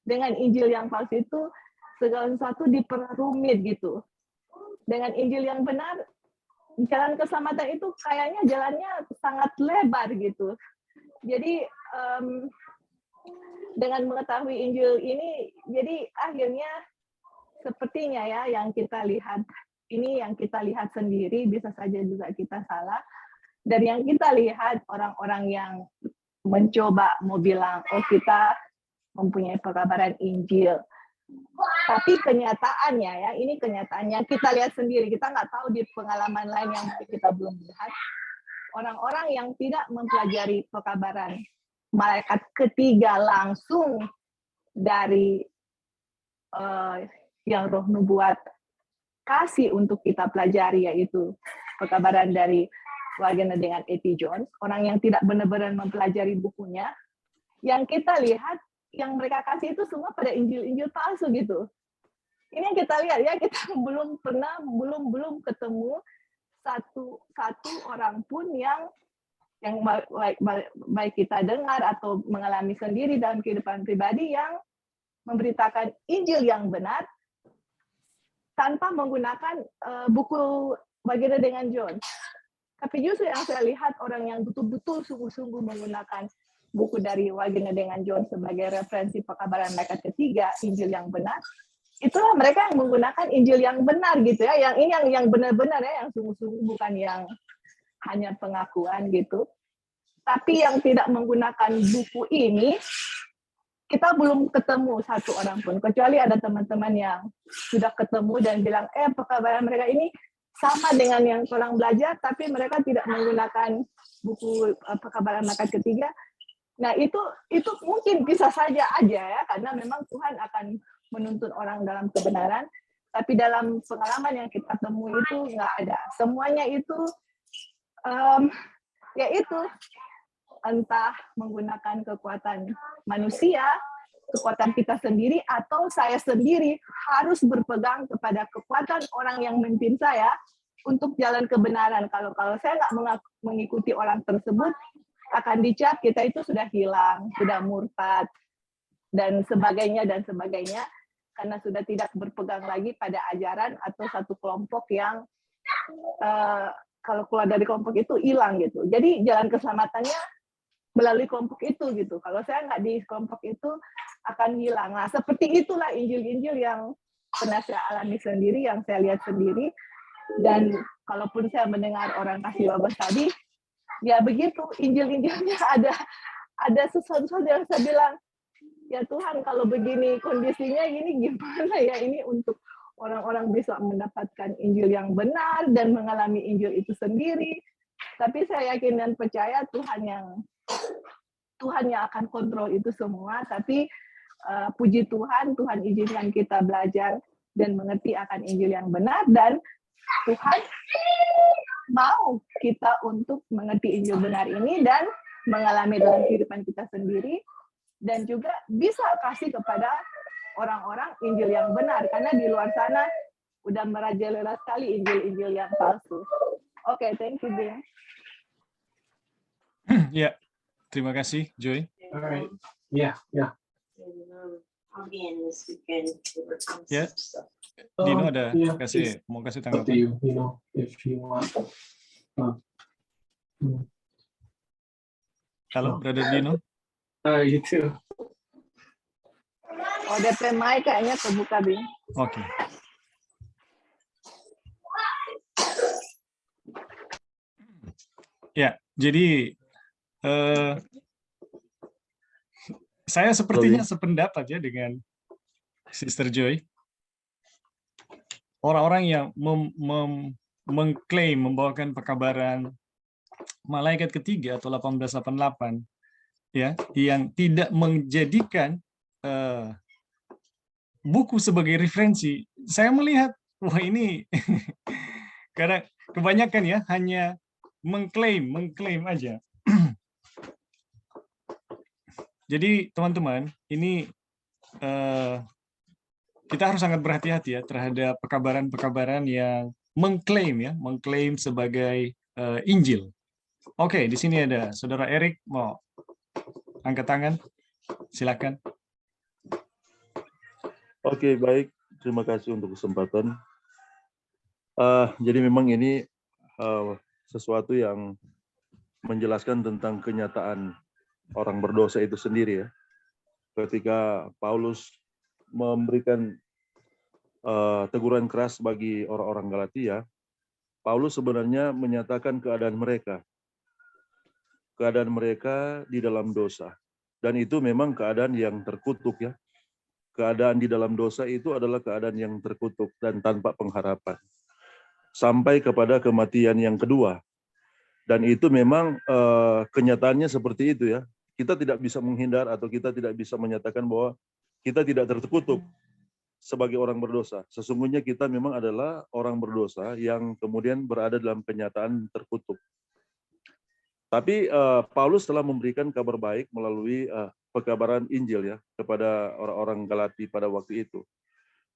dengan Injil yang palsu itu segala sesuatu diperrumit gitu. Dengan Injil yang benar, jalan keselamatan itu kayaknya jalannya sangat lebar gitu. Jadi dengan mengetahui Injil ini, jadi akhirnya sepertinya ya yang kita lihat ini, yang kita lihat sendiri, bisa saja juga kita salah. Dari yang kita lihat, orang-orang yang mencoba mau bilang, oh kita mempunyai pekabaran Injil. Tapi kenyataannya ya, ini kenyataannya kita lihat sendiri, kita nggak tahu di pengalaman lain yang kita belum lihat. Orang-orang yang tidak mempelajari pekabaran malaikat ketiga langsung dari yang Roh Nubuat kasih untuk kita pelajari, yaitu pekabaran dari Wagner dengan A.T. Jones, orang yang tidak benar-benar mempelajari bukunya, yang kita lihat, yang mereka kasih itu semua pada Injil-Injil palsu gitu. Ini yang kita lihat ya, kita belum ketemu satu orang pun yang baik kita dengar atau mengalami sendiri dalam kehidupan pribadi yang memberitakan Injil yang benar tanpa menggunakan buku Wagner dengan Jones. Tapi justru yang saya lihat, orang yang betul-betul sungguh-sungguh menggunakan buku dari Wagner dengan Jones sebagai referensi pekabaran malaikat ketiga, Injil yang benar, itulah mereka yang menggunakan Injil yang benar gitu ya. Yang ini yang benar-benar ya, yang sungguh-sungguh, bukan yang hanya pengakuan gitu. Tapi yang tidak menggunakan buku ini, kita belum ketemu satu orang pun, kecuali ada teman-teman yang sudah ketemu dan bilang, pekabaran mereka ini sama dengan yang orang belajar, tapi mereka tidak menggunakan buku pekabaran malaikat ketiga. Nah, itu mungkin bisa saja aja ya, karena memang Tuhan akan menuntun orang dalam kebenaran, tapi dalam pengalaman yang kita temui itu nggak ada. Semuanya itu, yaitu entah menggunakan kekuatan manusia, kekuatan kita sendiri, atau saya sendiri harus berpegang kepada kekuatan orang yang memimpin saya untuk jalan kebenaran. Kalau saya nggak mengikuti orang tersebut, akan dicap kita itu sudah hilang, sudah murtad, dan sebagainya, karena sudah tidak berpegang lagi pada ajaran atau satu kelompok yang kalau keluar dari kelompok itu hilang gitu. Jadi jalan keselamatannya melalui kelompok itu gitu. Kalau saya nggak di kelompok itu akan hilang. Nah, seperti itulah Injil-Injil yang pernah saya alami sendiri, yang saya lihat sendiri. Dan kalaupun saya mendengar orang kasih wabah tadi, ya begitu. Injil-Injilnya ada sesuatu yang saya bilang, ya Tuhan, kalau begini kondisinya gini gimana ya, ini untuk orang-orang bisa mendapatkan Injil yang benar dan mengalami Injil itu sendiri. Tapi saya yakin dan percaya Tuhan yang akan kontrol itu semua. Tapi puji Tuhan izinkan kita belajar dan mengerti akan Injil yang benar, dan Tuhan mau kita untuk mengerti Injil benar ini dan mengalami dalam kehidupan kita sendiri, dan juga bisa kasih kepada orang-orang Injil yang benar, karena di luar sana udah merajalela sekali Injil-Injil yang palsu. Oke, thank you, Bing. Ya, terima kasih, Joy. Alright. Yeah. I'll be in this weekend to work on Yeah. some stuff. Dino ada Yeah, mau kasih it's up to tanggapan? you, if you want. Halo, Brother Dino. You too. DP mic kayaknya kebuka, Bing. Oke. Ya, jadi saya sepertinya sependapat ya dengan Sister Joy. Orang-orang yang mengklaim membawakan pekabaran malaikat ketiga atau 1888 ya, yang tidak menjadikan buku sebagai referensi, saya melihat wah ini karena kebanyakan ya hanya mengklaim aja. Jadi teman-teman, ini kita harus sangat berhati-hati ya terhadap pekabaran-pekabaran yang mengklaim sebagai Injil. Oke, di sini ada Saudara Erik mau angkat tangan, silakan. Oke, baik. Terima kasih untuk kesempatan. Jadi memang ini sesuatu yang menjelaskan tentang kenyataan orang berdosa itu sendiri ya. Ketika Paulus memberikan teguran keras bagi orang-orang Galatia, Paulus sebenarnya menyatakan keadaan mereka di dalam dosa. Dan itu memang keadaan yang terkutuk ya. Keadaan di dalam dosa itu adalah keadaan yang terkutuk dan tanpa pengharapan. Sampai kepada kematian yang kedua. Dan itu memang kenyataannya seperti itu ya. Kita tidak bisa menghindar atau kita tidak bisa menyatakan bahwa kita tidak terkutuk sebagai orang berdosa. Sesungguhnya kita memang adalah orang berdosa yang kemudian berada dalam kenyataan terkutuk. Tapi Paulus telah memberikan kabar baik melalui pekabaran Injil ya kepada orang-orang Galati pada waktu itu.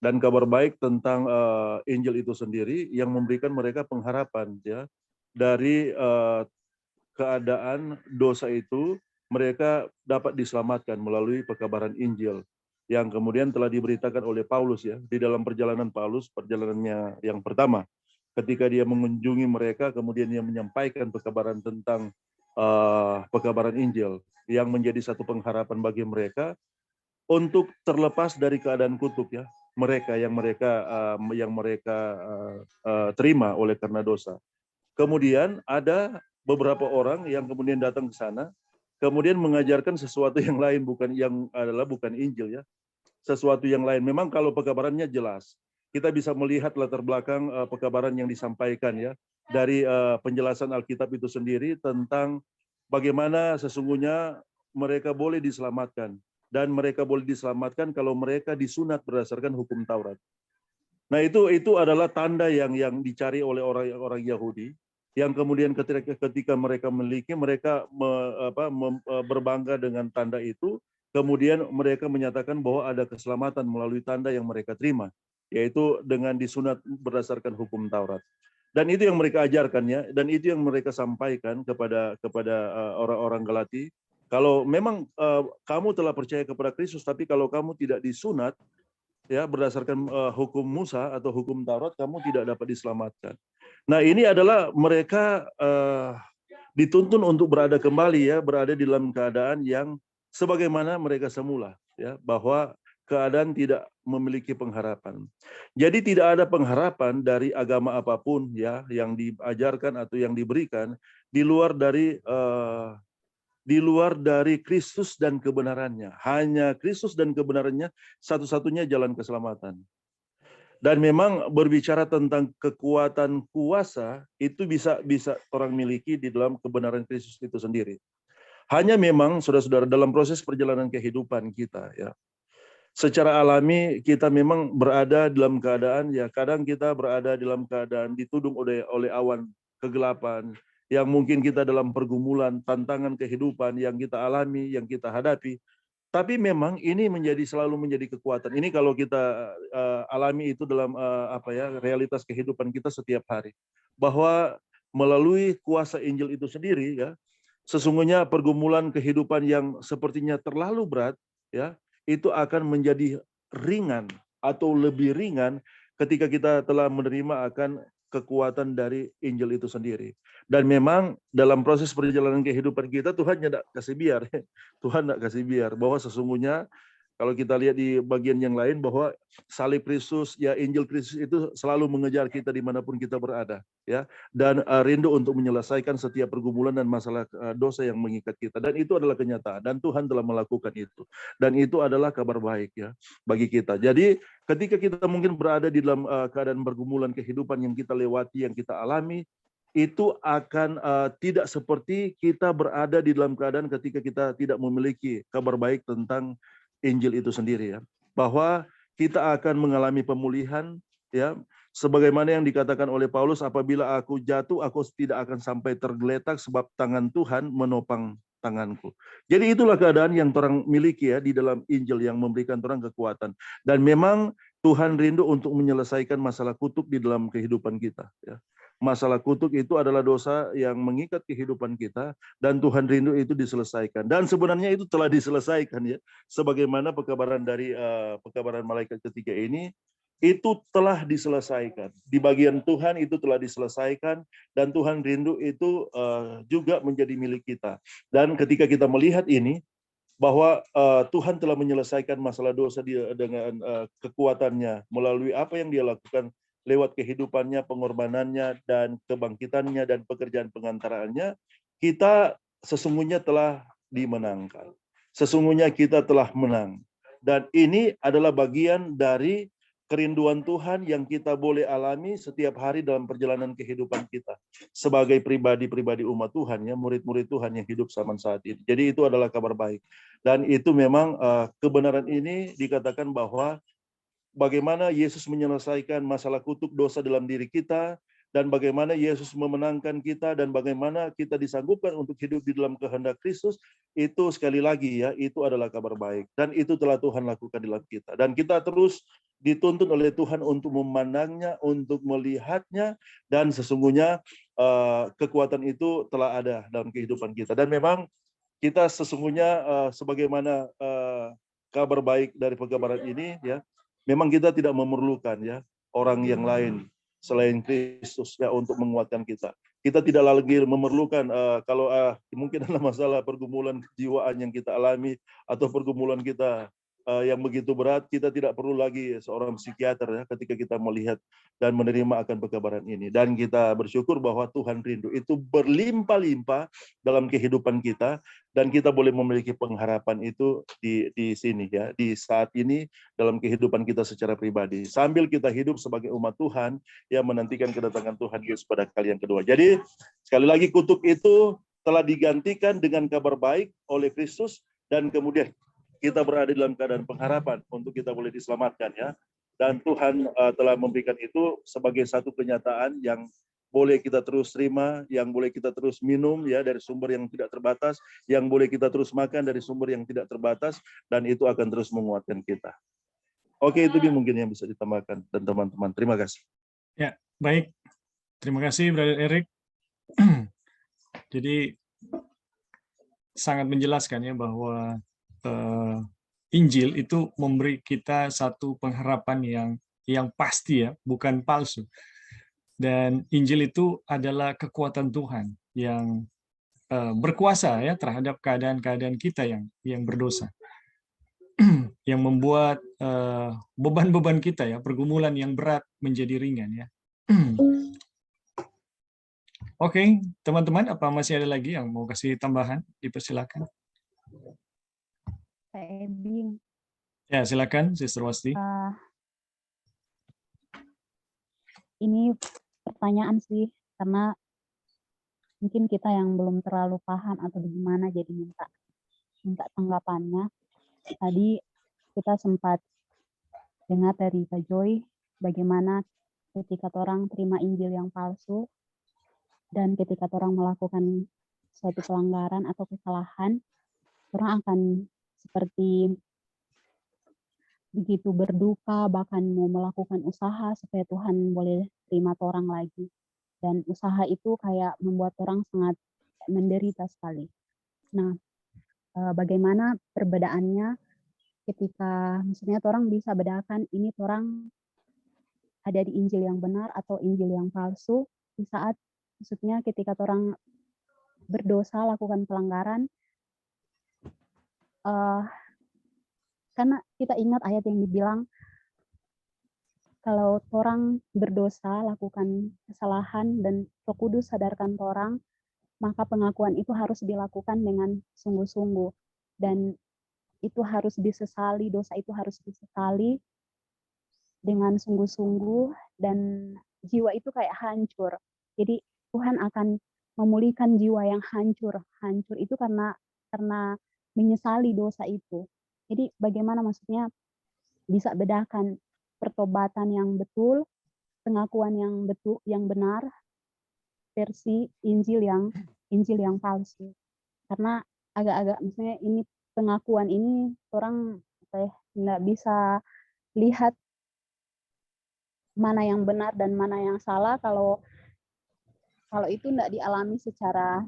Dan kabar baik tentang Injil itu sendiri yang memberikan mereka pengharapan ya dari keadaan dosa itu, mereka dapat diselamatkan melalui pekabaran Injil yang kemudian telah diberitakan oleh Paulus ya di dalam perjalanan Paulus, perjalanannya yang pertama ketika dia mengunjungi mereka, kemudian dia menyampaikan pekabaran tentang pekabaran Injil yang menjadi satu pengharapan bagi mereka untuk terlepas dari keadaan kutuk ya, mereka yang terima oleh karena dosa. Kemudian ada beberapa orang yang kemudian datang ke sana, kemudian mengajarkan sesuatu yang lain, bukan Injil ya, sesuatu yang lain. Memang kalau pekabarannya jelas, kita bisa melihat latar belakang pekabaran yang disampaikan ya dari penjelasan Alkitab itu sendiri tentang bagaimana sesungguhnya mereka boleh diselamatkan, dan mereka boleh diselamatkan kalau mereka disunat berdasarkan hukum Taurat. Nah itu adalah tanda yang dicari oleh orang Yahudi, yang kemudian ketika mereka memiliki, mereka berbangga dengan tanda itu, kemudian mereka menyatakan bahwa ada keselamatan melalui tanda yang mereka terima, yaitu dengan disunat berdasarkan hukum Taurat. Dan itu yang mereka ajarkan ya, dan itu yang mereka sampaikan kepada orang-orang Galati. Kalau memang kamu telah percaya kepada Kristus, tapi kalau kamu tidak disunat ya berdasarkan hukum Musa atau hukum Taurat, kamu tidak dapat diselamatkan. Nah ini adalah mereka dituntun untuk berada kembali ya, berada di dalam keadaan yang sebagaimana mereka semula ya, bahwa keadaan tidak memiliki pengharapan. Jadi tidak ada pengharapan dari agama apapun ya yang diajarkan atau yang diberikan di luar dari Kristus dan kebenarannya. Hanya Kristus dan kebenarannya satu-satunya jalan keselamatan. Dan memang berbicara tentang kekuatan kuasa itu bisa orang miliki di dalam kebenaran Kristus itu sendiri. Hanya memang saudara-saudara dalam proses perjalanan kehidupan kita ya, secara alami kita memang berada dalam keadaan ya, kadang kita berada dalam keadaan ditudung oleh awan kegelapan yang mungkin kita dalam pergumulan, tantangan kehidupan yang kita alami, yang kita hadapi. Tapi memang ini selalu menjadi kekuatan. Ini kalau kita alami itu dalam realitas kehidupan kita setiap hari, bahwa melalui kuasa Injil itu sendiri ya, sesungguhnya pergumulan kehidupan yang sepertinya terlalu berat ya, itu akan menjadi ringan atau lebih ringan ketika kita telah menerima akan kekuatan dari Injil itu sendiri. Dan memang dalam proses perjalanan kehidupan kita, Tuhan tidak kasih biar. Tuhan tidak kasih biar, bahwa sesungguhnya kalau kita lihat di bagian yang lain bahwa salib Kristus, ya Injil Kristus itu selalu mengejar kita dimanapun kita berada, ya, dan rindu untuk menyelesaikan setiap pergumulan dan masalah dosa yang mengikat kita. Dan itu adalah kenyataan, dan Tuhan telah melakukan itu. Dan itu adalah kabar baik ya bagi kita. Jadi ketika kita mungkin berada di dalam keadaan pergumulan kehidupan yang kita lewati, yang kita alami, itu akan tidak seperti kita berada di dalam keadaan ketika kita tidak memiliki kabar baik tentang Injil itu sendiri ya, bahwa kita akan mengalami pemulihan ya, sebagaimana yang dikatakan oleh Paulus, apabila aku jatuh aku tidak akan sampai tergeletak sebab tangan Tuhan menopang tanganku. Jadi itulah keadaan yang orang miliki ya di dalam Injil yang memberikan orang kekuatan, dan memang Tuhan rindu untuk menyelesaikan masalah kutuk di dalam kehidupan kita ya. Masalah kutuk itu adalah dosa yang mengikat kehidupan kita, dan Tuhan rindu itu diselesaikan. Dan sebenarnya itu telah diselesaikan ya, sebagaimana pekabaran dari pekabaran malaikat ketiga ini, itu telah diselesaikan. Di bagian Tuhan itu telah diselesaikan, dan Tuhan rindu itu juga menjadi milik kita. Dan ketika kita melihat ini, bahwa Tuhan telah menyelesaikan masalah dosa dengan kekuatannya melalui apa yang Dia lakukan lewat kehidupannya, pengorbanannya, dan kebangkitannya, dan pekerjaan pengantaraannya, kita sesungguhnya telah dimenangkan. Sesungguhnya kita telah menang. Dan ini adalah bagian dari kerinduan Tuhan yang kita boleh alami setiap hari dalam perjalanan kehidupan kita sebagai pribadi-pribadi umat Tuhan ya, murid-murid Tuhan yang hidup zaman saat ini. Jadi itu adalah kabar baik. Dan itu memang kebenaran ini dikatakan bahwa bagaimana Yesus menyelesaikan masalah kutuk dosa dalam diri kita, dan bagaimana Yesus memenangkan kita, dan bagaimana kita disanggupkan untuk hidup di dalam kehendak Kristus, itu sekali lagi ya, itu adalah kabar baik. Dan itu telah Tuhan lakukan di dalam kita. Dan kita terus dituntun oleh Tuhan untuk memandangnya, untuk melihatnya, dan sesungguhnya kekuatan itu telah ada dalam kehidupan kita. Dan memang kita sesungguhnya sebagaimana kabar baik dari pekabaran ini ya, memang kita tidak memerlukan ya orang yang lain selain Kristus ya untuk menguatkan kita. Kita tidak lagi memerlukan kalau mungkin ada masalah pergumulan kejiwaan yang kita alami, atau pergumulan kita yang begitu berat, kita tidak perlu lagi seorang psikiater ya ketika kita melihat dan menerima akan pekabaran ini. Dan kita bersyukur bahwa Tuhan rindu itu berlimpah-limpah dalam kehidupan kita, dan kita boleh memiliki pengharapan itu di sini ya, di saat ini dalam kehidupan kita secara pribadi. Sambil kita hidup sebagai umat Tuhan yang menantikan kedatangan Tuhan Yesus pada kali yang kedua. Jadi sekali lagi kutuk itu telah digantikan dengan kabar baik oleh Kristus, dan kemudian kita berada dalam keadaan pengharapan untuk kita boleh diselamatkan ya. Dan Tuhan telah memberikan itu sebagai satu kenyataan yang boleh kita terus terima, yang boleh kita terus minum ya dari sumber yang tidak terbatas, yang boleh kita terus makan dari sumber yang tidak terbatas, dan itu akan terus menguatkan kita. Oke, itu dia mungkin yang bisa ditambahkan dan teman-teman. Terima kasih. Ya, baik. Terima kasih, Brother Eric. Jadi sangat menjelaskan ya bahwa Injil itu memberi kita satu pengharapan yang pasti ya, bukan palsu. Dan Injil itu adalah kekuatan Tuhan yang berkuasa ya terhadap keadaan-keadaan kita yang berdosa, yang membuat beban-beban kita ya, pergumulan yang berat menjadi ringan ya. Oke, teman-teman, apa masih ada lagi yang mau kasih tambahan? Dipersilakan. Saya bingung. Ya, silakan, Sister Wasti. Ini pertanyaan sih, karena mungkin kita yang belum terlalu paham atau bagaimana, jadi minta tanggapannya. Tadi kita sempat dengar dari Pak Joy bagaimana ketika orang terima Injil yang palsu dan ketika orang melakukan suatu pelanggaran atau kesalahan, orang akan seperti begitu berduka, bahkan mau melakukan usaha supaya Tuhan boleh terima orang lagi. Dan usaha itu kayak membuat orang sangat menderita sekali. Nah, bagaimana perbedaannya ketika, maksudnya orang bisa bedakan ini orang ada di Injil yang benar atau Injil yang palsu, di saat maksudnya ketika orang berdosa, lakukan pelanggaran, karena kita ingat ayat yang dibilang kalau orang berdosa, lakukan kesalahan dan Roh Kudus sadarkan orang, maka pengakuan itu harus dilakukan dengan sungguh-sungguh, dan itu harus disesali, dosa itu harus disesali dengan sungguh-sungguh, dan jiwa itu kayak hancur. Jadi Tuhan akan memulihkan jiwa yang hancur itu karena menyesali dosa itu. Jadi bagaimana maksudnya bisa bedakan pertobatan yang betul, pengakuan yang betul, yang benar, versi Injil yang palsu. Karena agak-agak misalnya ini pengakuan ini orang nggak bisa lihat mana yang benar dan mana yang salah kalau itu nggak dialami secara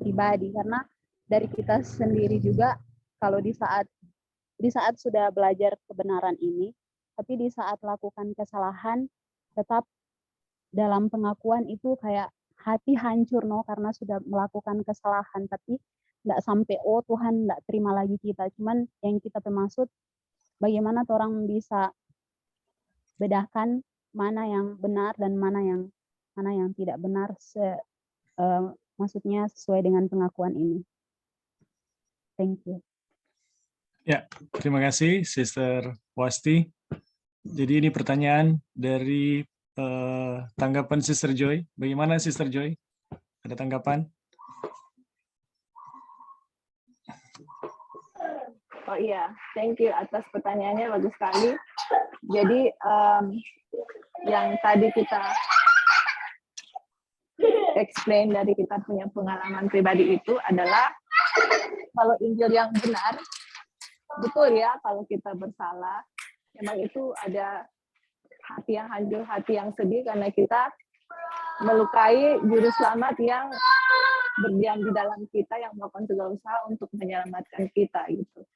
pribadi, karena dari kita sendiri juga kalau di saat sudah belajar kebenaran ini, tapi di saat lakukan kesalahan tetap dalam pengakuan itu kayak hati hancur karena sudah melakukan kesalahan, tapi nggak sampai Tuhan nggak terima lagi kita. Cuman yang kita bermaksud bagaimana orang bisa bedakan mana yang benar dan mana yang tidak benar, maksudnya sesuai dengan pengakuan ini. Thank you. Ya, terima kasih Sister Wasti. Jadi ini pertanyaan dari tanggapan Sister Joy. Bagaimana Sister Joy? Ada tanggapan? Oh iya, thank you atas pertanyaannya, bagus sekali. Jadi yang tadi kita explain dari kita punya pengalaman pribadi itu adalah kalau Injil yang benar, betul ya, kalau kita bersalah, memang itu ada hati yang hancur, hati yang sedih karena kita melukai juru selamat yang berdiam di dalam kita, yang melakukan segala usaha untuk menyelamatkan kita gitu.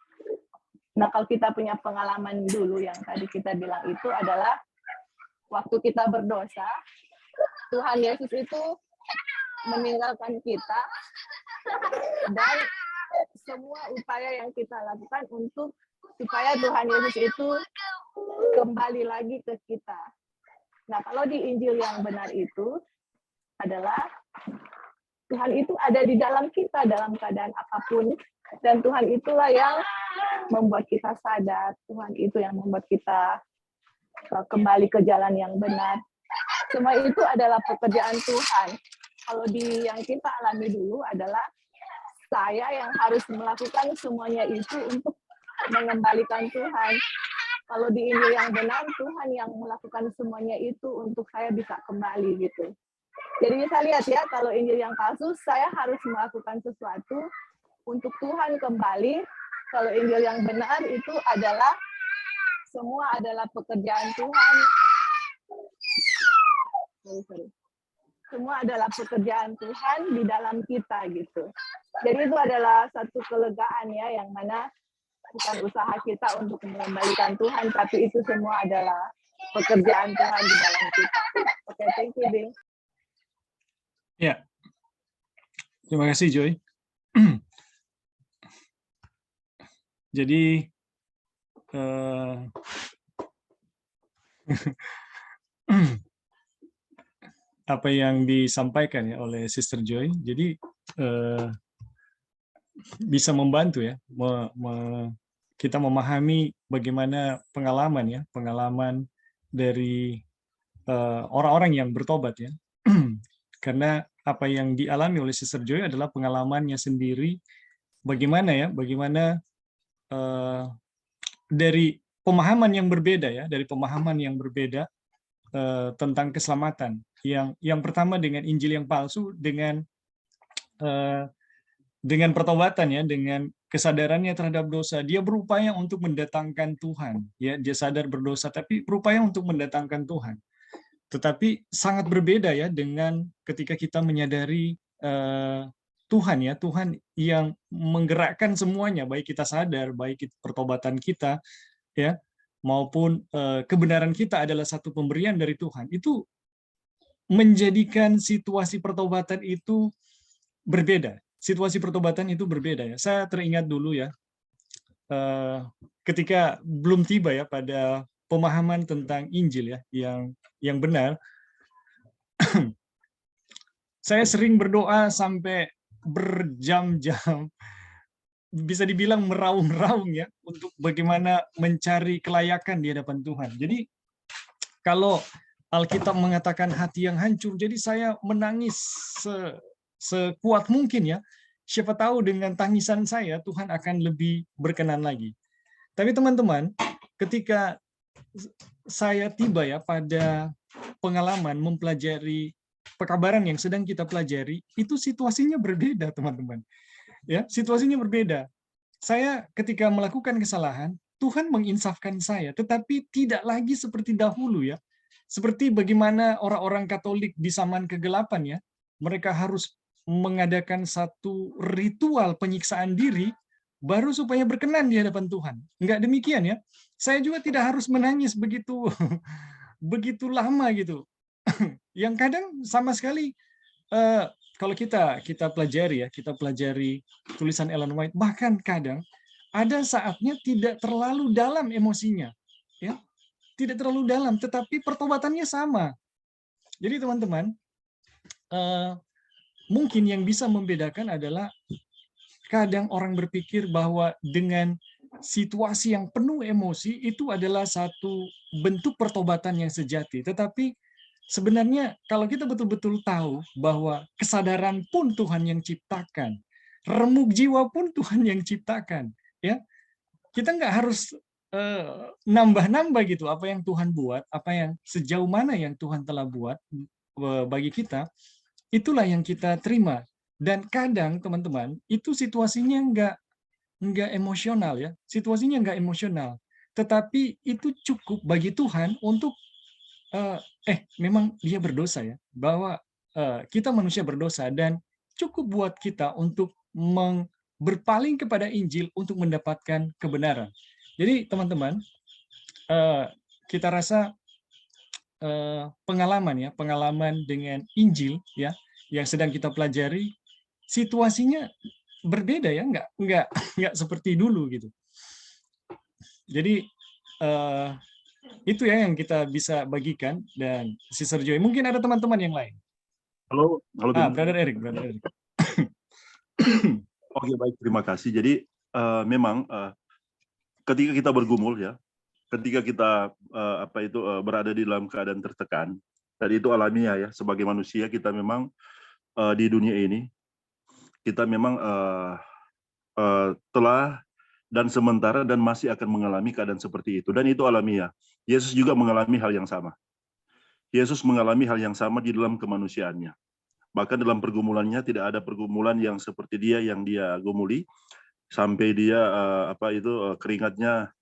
Nah, kalau kita punya pengalaman dulu yang tadi kita bilang itu adalah waktu kita berdosa, Tuhan Yesus itu meninggalkan kita, dan semua upaya yang kita lakukan untuk supaya Tuhan Yesus itu kembali lagi ke kita. Nah, kalau di Injil yang benar itu adalah Tuhan itu ada di dalam kita dalam keadaan apapun, dan Tuhan itulah yang membuat kita sadar, Tuhan itu yang membuat kita kembali ke jalan yang benar. Semua itu adalah pekerjaan Tuhan. Kalau di yang kita alami dulu adalah saya yang harus melakukan semuanya itu untuk mengembalikan Tuhan. Kalau di Injil yang benar, Tuhan yang melakukan semuanya itu untuk saya bisa kembali gitu. Jadi bisa lihat ya, kalau Injil yang palsu, saya harus melakukan sesuatu untuk Tuhan kembali. Kalau Injil yang benar itu adalah semua adalah pekerjaan Tuhan. Semua adalah pekerjaan Tuhan di dalam kita gitu. Jadi itu adalah satu kelegaan ya, yang mana bukan usaha kita untuk mengembalikan Tuhan, tapi itu semua adalah pekerjaan Tuhan di dalam kita. Oke, thank you, Bing. Ya, terima kasih Joy. Jadi apa yang disampaikan ya oleh Sister Joy, jadi bisa membantu ya, kita memahami bagaimana pengalaman dari orang-orang yang bertobat ya. Karena apa yang dialami oleh Sister Joy adalah pengalamannya sendiri, bagaimana dari pemahaman yang berbeda tentang keselamatan. Yang pertama dengan Injil yang palsu, dengan pertobatan ya, dengan kesadarannya terhadap dosa, dia berupaya untuk mendatangkan Tuhan. Ya, dia sadar berdosa, tapi berupaya untuk mendatangkan Tuhan. Tetapi sangat berbeda ya dengan ketika kita menyadari Tuhan ya, Tuhan yang menggerakkan semuanya, baik kita sadar, baik pertobatan kita ya, maupun kebenaran kita adalah satu pemberian dari Tuhan. Itu menjadikan situasi pertobatan itu berbeda. Situasi pertobatan itu berbeda ya. Saya teringat dulu ya, ketika belum tiba ya pada pemahaman tentang Injil ya yang benar, saya sering berdoa sampai berjam-jam, bisa dibilang meraung-raung ya, untuk bagaimana mencari kelayakan di hadapan Tuhan. Jadi kalau Alkitab mengatakan hati yang hancur, jadi saya menangis sekuat mungkin ya. Siapa tahu dengan tangisan saya Tuhan akan lebih berkenan lagi. Tapi teman-teman, ketika saya tiba ya pada pengalaman mempelajari pekabaran yang sedang kita pelajari, itu situasinya berbeda, teman-teman. Ya, situasinya berbeda. Saya ketika melakukan kesalahan, Tuhan menginsafkan saya, tetapi tidak lagi seperti dahulu ya. Seperti bagaimana orang-orang Katolik di zaman kegelapan ya, mereka harus mengadakan satu ritual penyiksaan diri baru supaya berkenan di hadapan Tuhan. Enggak demikian ya. Saya juga tidak harus menangis begitu begitu lama gitu. Yang kadang sama sekali kalau kita pelajari ya, kita pelajari tulisan Ellen White, bahkan kadang ada saatnya tidak terlalu dalam emosinya, ya, tidak terlalu dalam, tetapi pertobatannya sama. Jadi teman-teman, mungkin yang bisa membedakan adalah kadang orang berpikir bahwa dengan situasi yang penuh emosi itu adalah satu bentuk pertobatan yang sejati. Tetapi sebenarnya kalau kita betul-betul tahu bahwa kesadaran pun Tuhan yang ciptakan, remuk jiwa pun Tuhan yang ciptakan, ya, kita nggak harus nambah-nambah gitu apa yang Tuhan buat, apa yang sejauh mana yang Tuhan telah buat bagi kita, itulah yang kita terima. Dan kadang teman-teman itu situasinya nggak emosional ya, situasinya nggak emosional, tetapi itu cukup bagi Tuhan untuk memang dia berdosa ya, bahwa kita manusia berdosa dan cukup buat kita untuk berpaling kepada Injil untuk mendapatkan kebenaran. Jadi teman-teman, kita rasa pengalaman dengan Injil ya yang sedang kita pelajari, situasinya berbeda ya, nggak seperti dulu gitu. Jadi itu ya yang kita bisa bagikan. Dan Sister Joy, mungkin ada teman-teman yang lain. Halo, Bim. Brother Eric. Oke, baik, terima kasih. Jadi memang ketika kita bergumul ya, ketika kita berada di dalam keadaan tertekan, dan itu alamiah ya, sebagai manusia kita memang di dunia ini kita memang telah dan sementara dan masih akan mengalami keadaan seperti itu, dan itu alamiah. Yesus juga mengalami hal yang sama. Yesus mengalami hal yang sama di dalam kemanusiaannya. Bahkan dalam pergumulannya tidak ada pergumulan yang seperti dia yang dia gumuli sampai dia keringatnya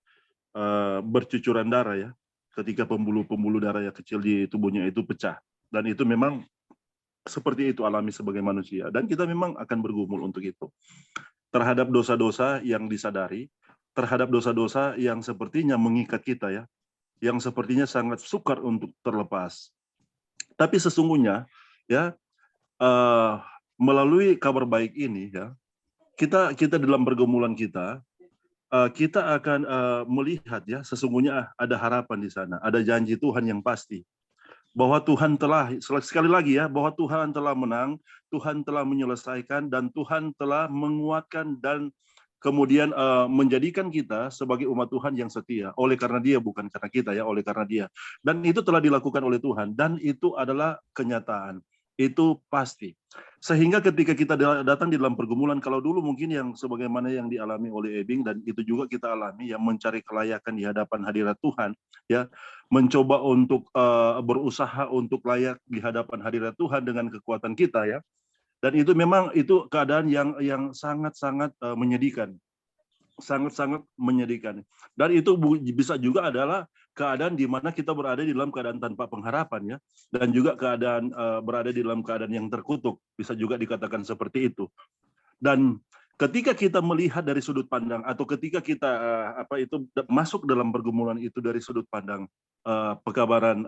bercucuran darah ya, ketika pembuluh-pembuluh darah yang kecil di tubuhnya itu pecah. Dan itu memang seperti itu alami sebagai manusia, dan kita memang akan bergumul untuk itu. Terhadap dosa-dosa yang disadari, terhadap dosa-dosa yang sepertinya mengikat kita ya, yang sepertinya sangat sukar untuk terlepas. Tapi sesungguhnya ya, melalui kabar baik ini ya, kita dalam pergumulan kita akan melihat ya, sesungguhnya ada harapan di sana, ada janji Tuhan yang pasti. Bahwa Tuhan telah, sekali lagi ya, bahwa Tuhan telah menang, Tuhan telah menyelesaikan, dan Tuhan telah menguatkan dan kemudian menjadikan kita sebagai umat Tuhan yang setia. Oleh karena dia, bukan karena kita ya, oleh karena dia. Dan itu telah dilakukan oleh Tuhan, dan itu adalah kenyataan. Itu pasti. Sehingga ketika kita datang di dalam pergumulan, kalau dulu mungkin yang sebagaimana yang dialami oleh Ebing, dan itu juga kita alami, yang mencari kelayakan di hadapan hadirat Tuhan, ya, mencoba untuk berusaha untuk layak di hadapan hadirat Tuhan dengan kekuatan kita ya. Dan itu memang itu keadaan yang sangat-sangat menyedihkan. Sangat-sangat menyedihkan. Dan itu bisa juga adalah keadaan di mana kita berada di dalam keadaan tanpa pengharapan ya, dan juga keadaan berada di dalam keadaan yang terkutuk, bisa juga dikatakan seperti itu. Dan ketika kita melihat dari sudut pandang, atau ketika kita masuk dalam pergumulan itu dari sudut pandang pekabaran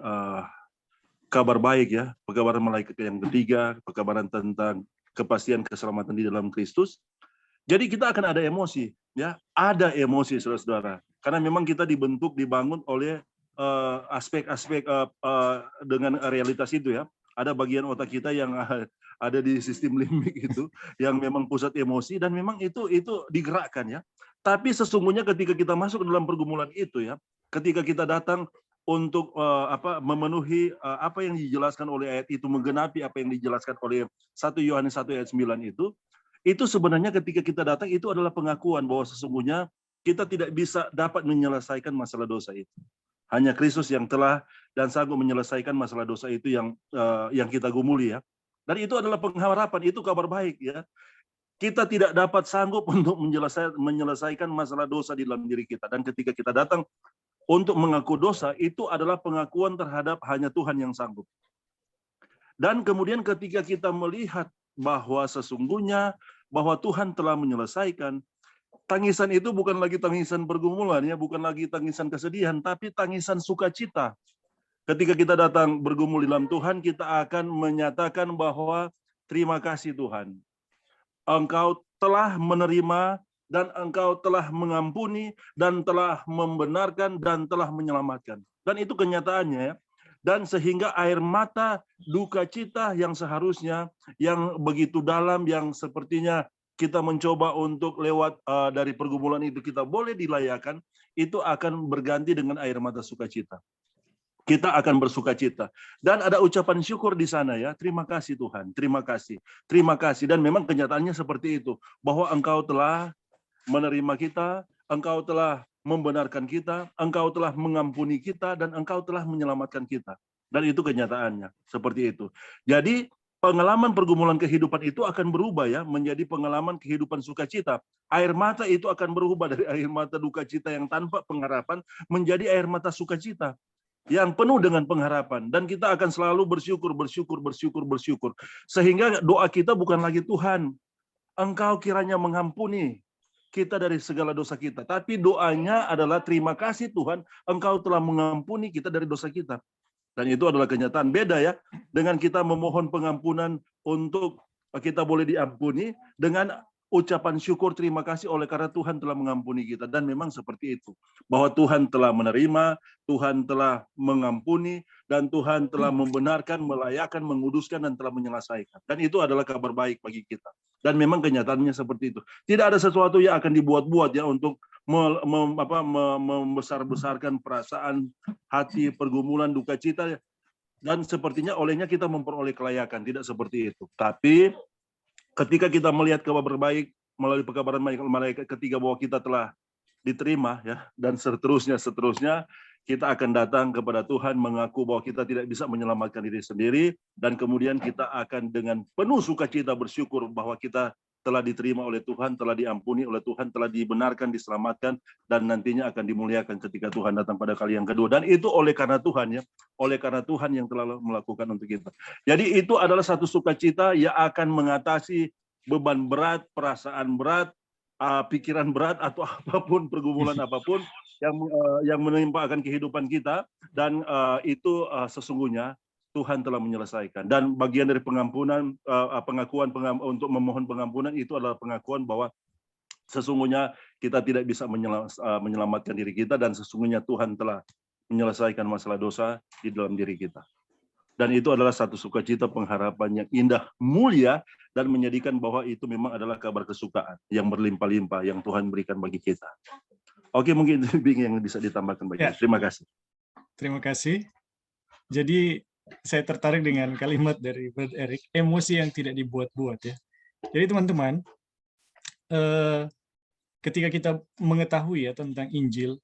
kabar baik ya, pekabaran malaikat yang ketiga, pekabaran tentang kepastian keselamatan di dalam Kristus. Jadi kita akan ada emosi, ya, ada emosi, saudara-saudara, karena memang kita dibangun oleh aspek-aspek dengan realitas itu ya. Ada bagian otak kita yang ada di sistem limbik itu, yang memang pusat emosi, dan memang itu digerakkan ya. Tapi sesungguhnya ketika kita masuk dalam pergumulan itu ya, ketika kita datang untuk memenuhi apa yang dijelaskan oleh ayat itu, menggenapi apa yang dijelaskan oleh 1 Yohanes 1 ayat 9 itu sebenarnya ketika kita datang itu adalah pengakuan bahwa sesungguhnya kita tidak bisa dapat menyelesaikan masalah dosa itu. Hanya Kristus yang telah dan sanggup menyelesaikan masalah dosa itu yang kita gumuli ya. Dan itu adalah pengharapan, itu kabar baik ya. Kita tidak dapat sanggup untuk menyelesaikan masalah dosa di dalam diri kita. Dan ketika kita datang untuk mengaku dosa, itu adalah pengakuan terhadap hanya Tuhan yang sanggup. Dan kemudian ketika kita melihat bahwa sesungguhnya bahwa Tuhan telah menyelesaikan, tangisan itu bukan lagi tangisan pergumulan ya, bukan lagi tangisan kesedihan, tapi tangisan sukacita. Ketika kita datang bergumul di dalam Tuhan, kita akan menyatakan bahwa terima kasih Tuhan, Engkau telah menerima dan Engkau telah mengampuni dan telah membenarkan dan telah menyelamatkan. Dan itu kenyataannya ya. Dan sehingga air mata duka cita yang seharusnya, yang begitu dalam, yang sepertinya kita mencoba untuk lewat dari pergumulan itu kita boleh dilayakan, itu akan berganti dengan air mata sukacita. Kita akan bersukacita. Dan ada ucapan syukur di sana ya. Terima kasih Tuhan, terima kasih. Terima kasih. Dan memang kenyataannya seperti itu. Bahwa Engkau telah menerima kita, Engkau telah membenarkan kita, Engkau telah mengampuni kita, dan Engkau telah menyelamatkan kita. Dan itu kenyataannya, seperti itu. Jadi pengalaman pergumulan kehidupan itu akan berubah ya, menjadi pengalaman kehidupan sukacita. Air mata itu akan berubah dari air mata duka cita yang tanpa pengharapan menjadi air mata sukacita yang penuh dengan pengharapan. Dan kita akan selalu bersyukur. Sehingga doa kita bukan lagi Tuhan, Engkau kiranya mengampuni kita dari segala dosa kita. Tapi doanya adalah terima kasih Tuhan, Engkau telah mengampuni kita dari dosa kita. Dan itu adalah kenyataan. Beda ya, dengan kita memohon pengampunan untuk kita boleh diampuni, dengan ucapan syukur terima kasih oleh karena Tuhan telah mengampuni kita. Dan memang seperti itu. Bahwa Tuhan telah menerima, Tuhan telah mengampuni, dan Tuhan telah membenarkan, melayakkan, menguduskan, dan telah menyelesaikan. Dan itu adalah kabar baik bagi kita. Dan memang kenyataannya seperti itu. Tidak ada sesuatu yang akan dibuat-buat ya untuk membesar-besarkan perasaan, hati, pergumulan, duka cita. Dan sepertinya olehnya kita memperoleh kelayakan. Tidak seperti itu. Tapi ketika kita melihat kabar baik melalui pekabaran malaikat ketiga bahwa kita telah diterima ya, dan seterusnya kita akan datang kepada Tuhan mengaku bahwa kita tidak bisa menyelamatkan diri sendiri, dan kemudian kita akan dengan penuh sukacita bersyukur bahwa kita telah diterima oleh Tuhan, telah diampuni oleh Tuhan, telah dibenarkan, diselamatkan, dan nantinya akan dimuliakan ketika Tuhan datang pada kali yang kedua. Dan itu oleh karena Tuhan ya, oleh karena Tuhan yang telah melakukan untuk kita. Jadi itu adalah satu sukacita yang akan mengatasi beban berat, perasaan berat, pikiran berat, atau apapun, pergumulan apapun yang menimpa akan kehidupan kita. Dan itu sesungguhnya Tuhan telah menyelesaikan. Dan bagian dari pengampunan, pengakuan untuk memohon pengampunan itu adalah pengakuan bahwa sesungguhnya kita tidak bisa menyelamatkan diri kita, dan sesungguhnya Tuhan telah menyelesaikan masalah dosa di dalam diri kita. Dan itu adalah satu sukacita, pengharapan yang indah, mulia, dan menyedihkan bahwa itu memang adalah kabar kesukaan yang berlimpah-limpah yang Tuhan berikan bagi kita. Oke, mungkin itu yang bisa ditambahkan bagi Ya. Terima kasih. Terima kasih. Jadi saya tertarik dengan kalimat dari Brother Eric, emosi yang tidak dibuat-buat ya. Jadi teman-teman, ketika kita mengetahui ya tentang Injil,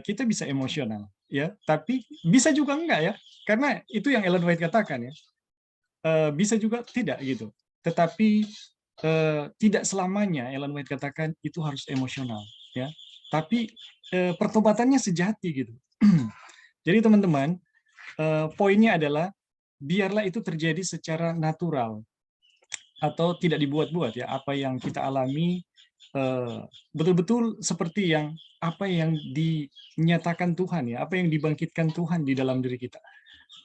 kita bisa emosional ya, tapi bisa juga enggak ya, karena itu yang Ellen White katakan ya, bisa juga tidak gitu. Tetapi tidak selamanya Ellen White katakan itu harus emosional ya, tapi pertobatannya sejati gitu. Jadi teman-teman, poinnya adalah biarlah itu terjadi secara natural atau tidak dibuat-buat ya, apa yang kita alami betul-betul seperti apa yang dinyatakan Tuhan ya, apa yang dibangkitkan Tuhan di dalam diri kita.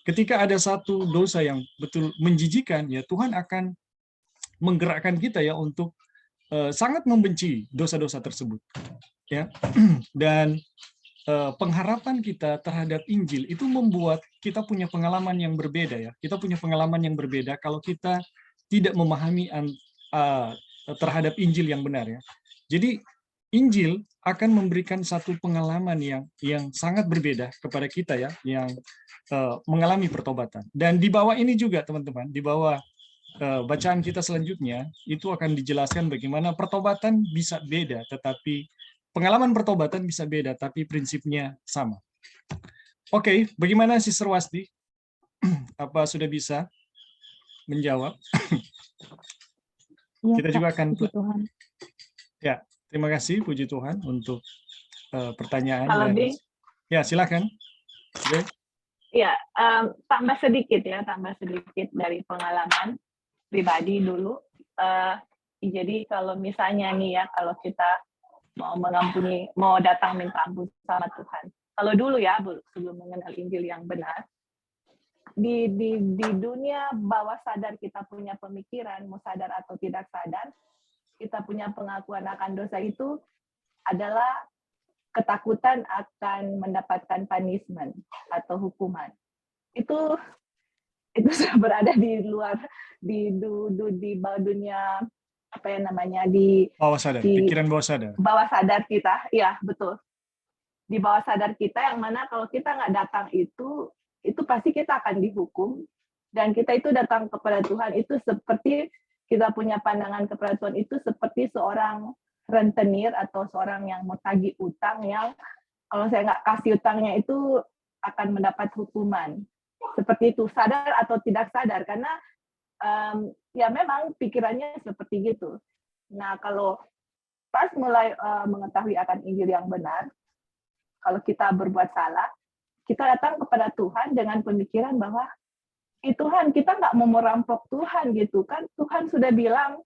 Ketika ada satu dosa yang betul menjijikan ya, Tuhan akan menggerakkan kita ya untuk sangat membenci dosa-dosa tersebut ya. Dan pengharapan kita terhadap Injil itu membuat kita punya pengalaman yang berbeda ya. Kita punya pengalaman yang berbeda kalau kita tidak memahami terhadap Injil yang benar ya. Jadi Injil akan memberikan satu pengalaman yang sangat berbeda kepada kita ya, yang mengalami pertobatan. Dan di bawah ini juga teman-teman, di bawah bacaan kita selanjutnya itu akan dijelaskan bagaimana pertobatan bisa beda, tetapi pengalaman pertobatan bisa beda, tapi prinsipnya sama. Oke, bagaimana Sister Wasti? Apa sudah bisa menjawab? Ya, Kita juga akan puji Tuhan. Ya, terima kasih puji Tuhan untuk pertanyaan. Kalau Ya, silakan. Oke. Ya, tambah sedikit dari pengalaman pribadi dulu. Jadi kalau misalnya nih ya, kalau kita mau datang minta ampun sama Tuhan. Kalau dulu ya, sebelum mengenal Injil yang benar, di dunia bawah sadar kita punya pemikiran, mau sadar atau tidak sadar, kita punya pengakuan akan dosa itu adalah ketakutan akan mendapatkan punishment atau hukuman. Itu sudah berada di luar, di bawah dunia, apa ya namanya, di Bawah sadar, pikiran bawah sadar. Bawah sadar kita, ya betul. Di bawah sadar kita, yang mana kalau kita nggak datang itu pasti kita akan dihukum. Dan kita itu datang kepada Tuhan itu seperti kita punya pandangan kepada Tuhan itu seperti seorang rentenir atau seorang yang mau tagih utang, yang kalau saya nggak kasih utangnya itu akan mendapat hukuman. Seperti itu, sadar atau tidak sadar, karena ya memang pikirannya seperti gitu. Nah, kalau pas mulai mengetahui akan Injil yang benar, kalau kita berbuat salah, kita datang kepada Tuhan dengan pemikiran bahwa Tuhan, kita nggak mau merampok Tuhan gitu kan. Tuhan sudah bilang,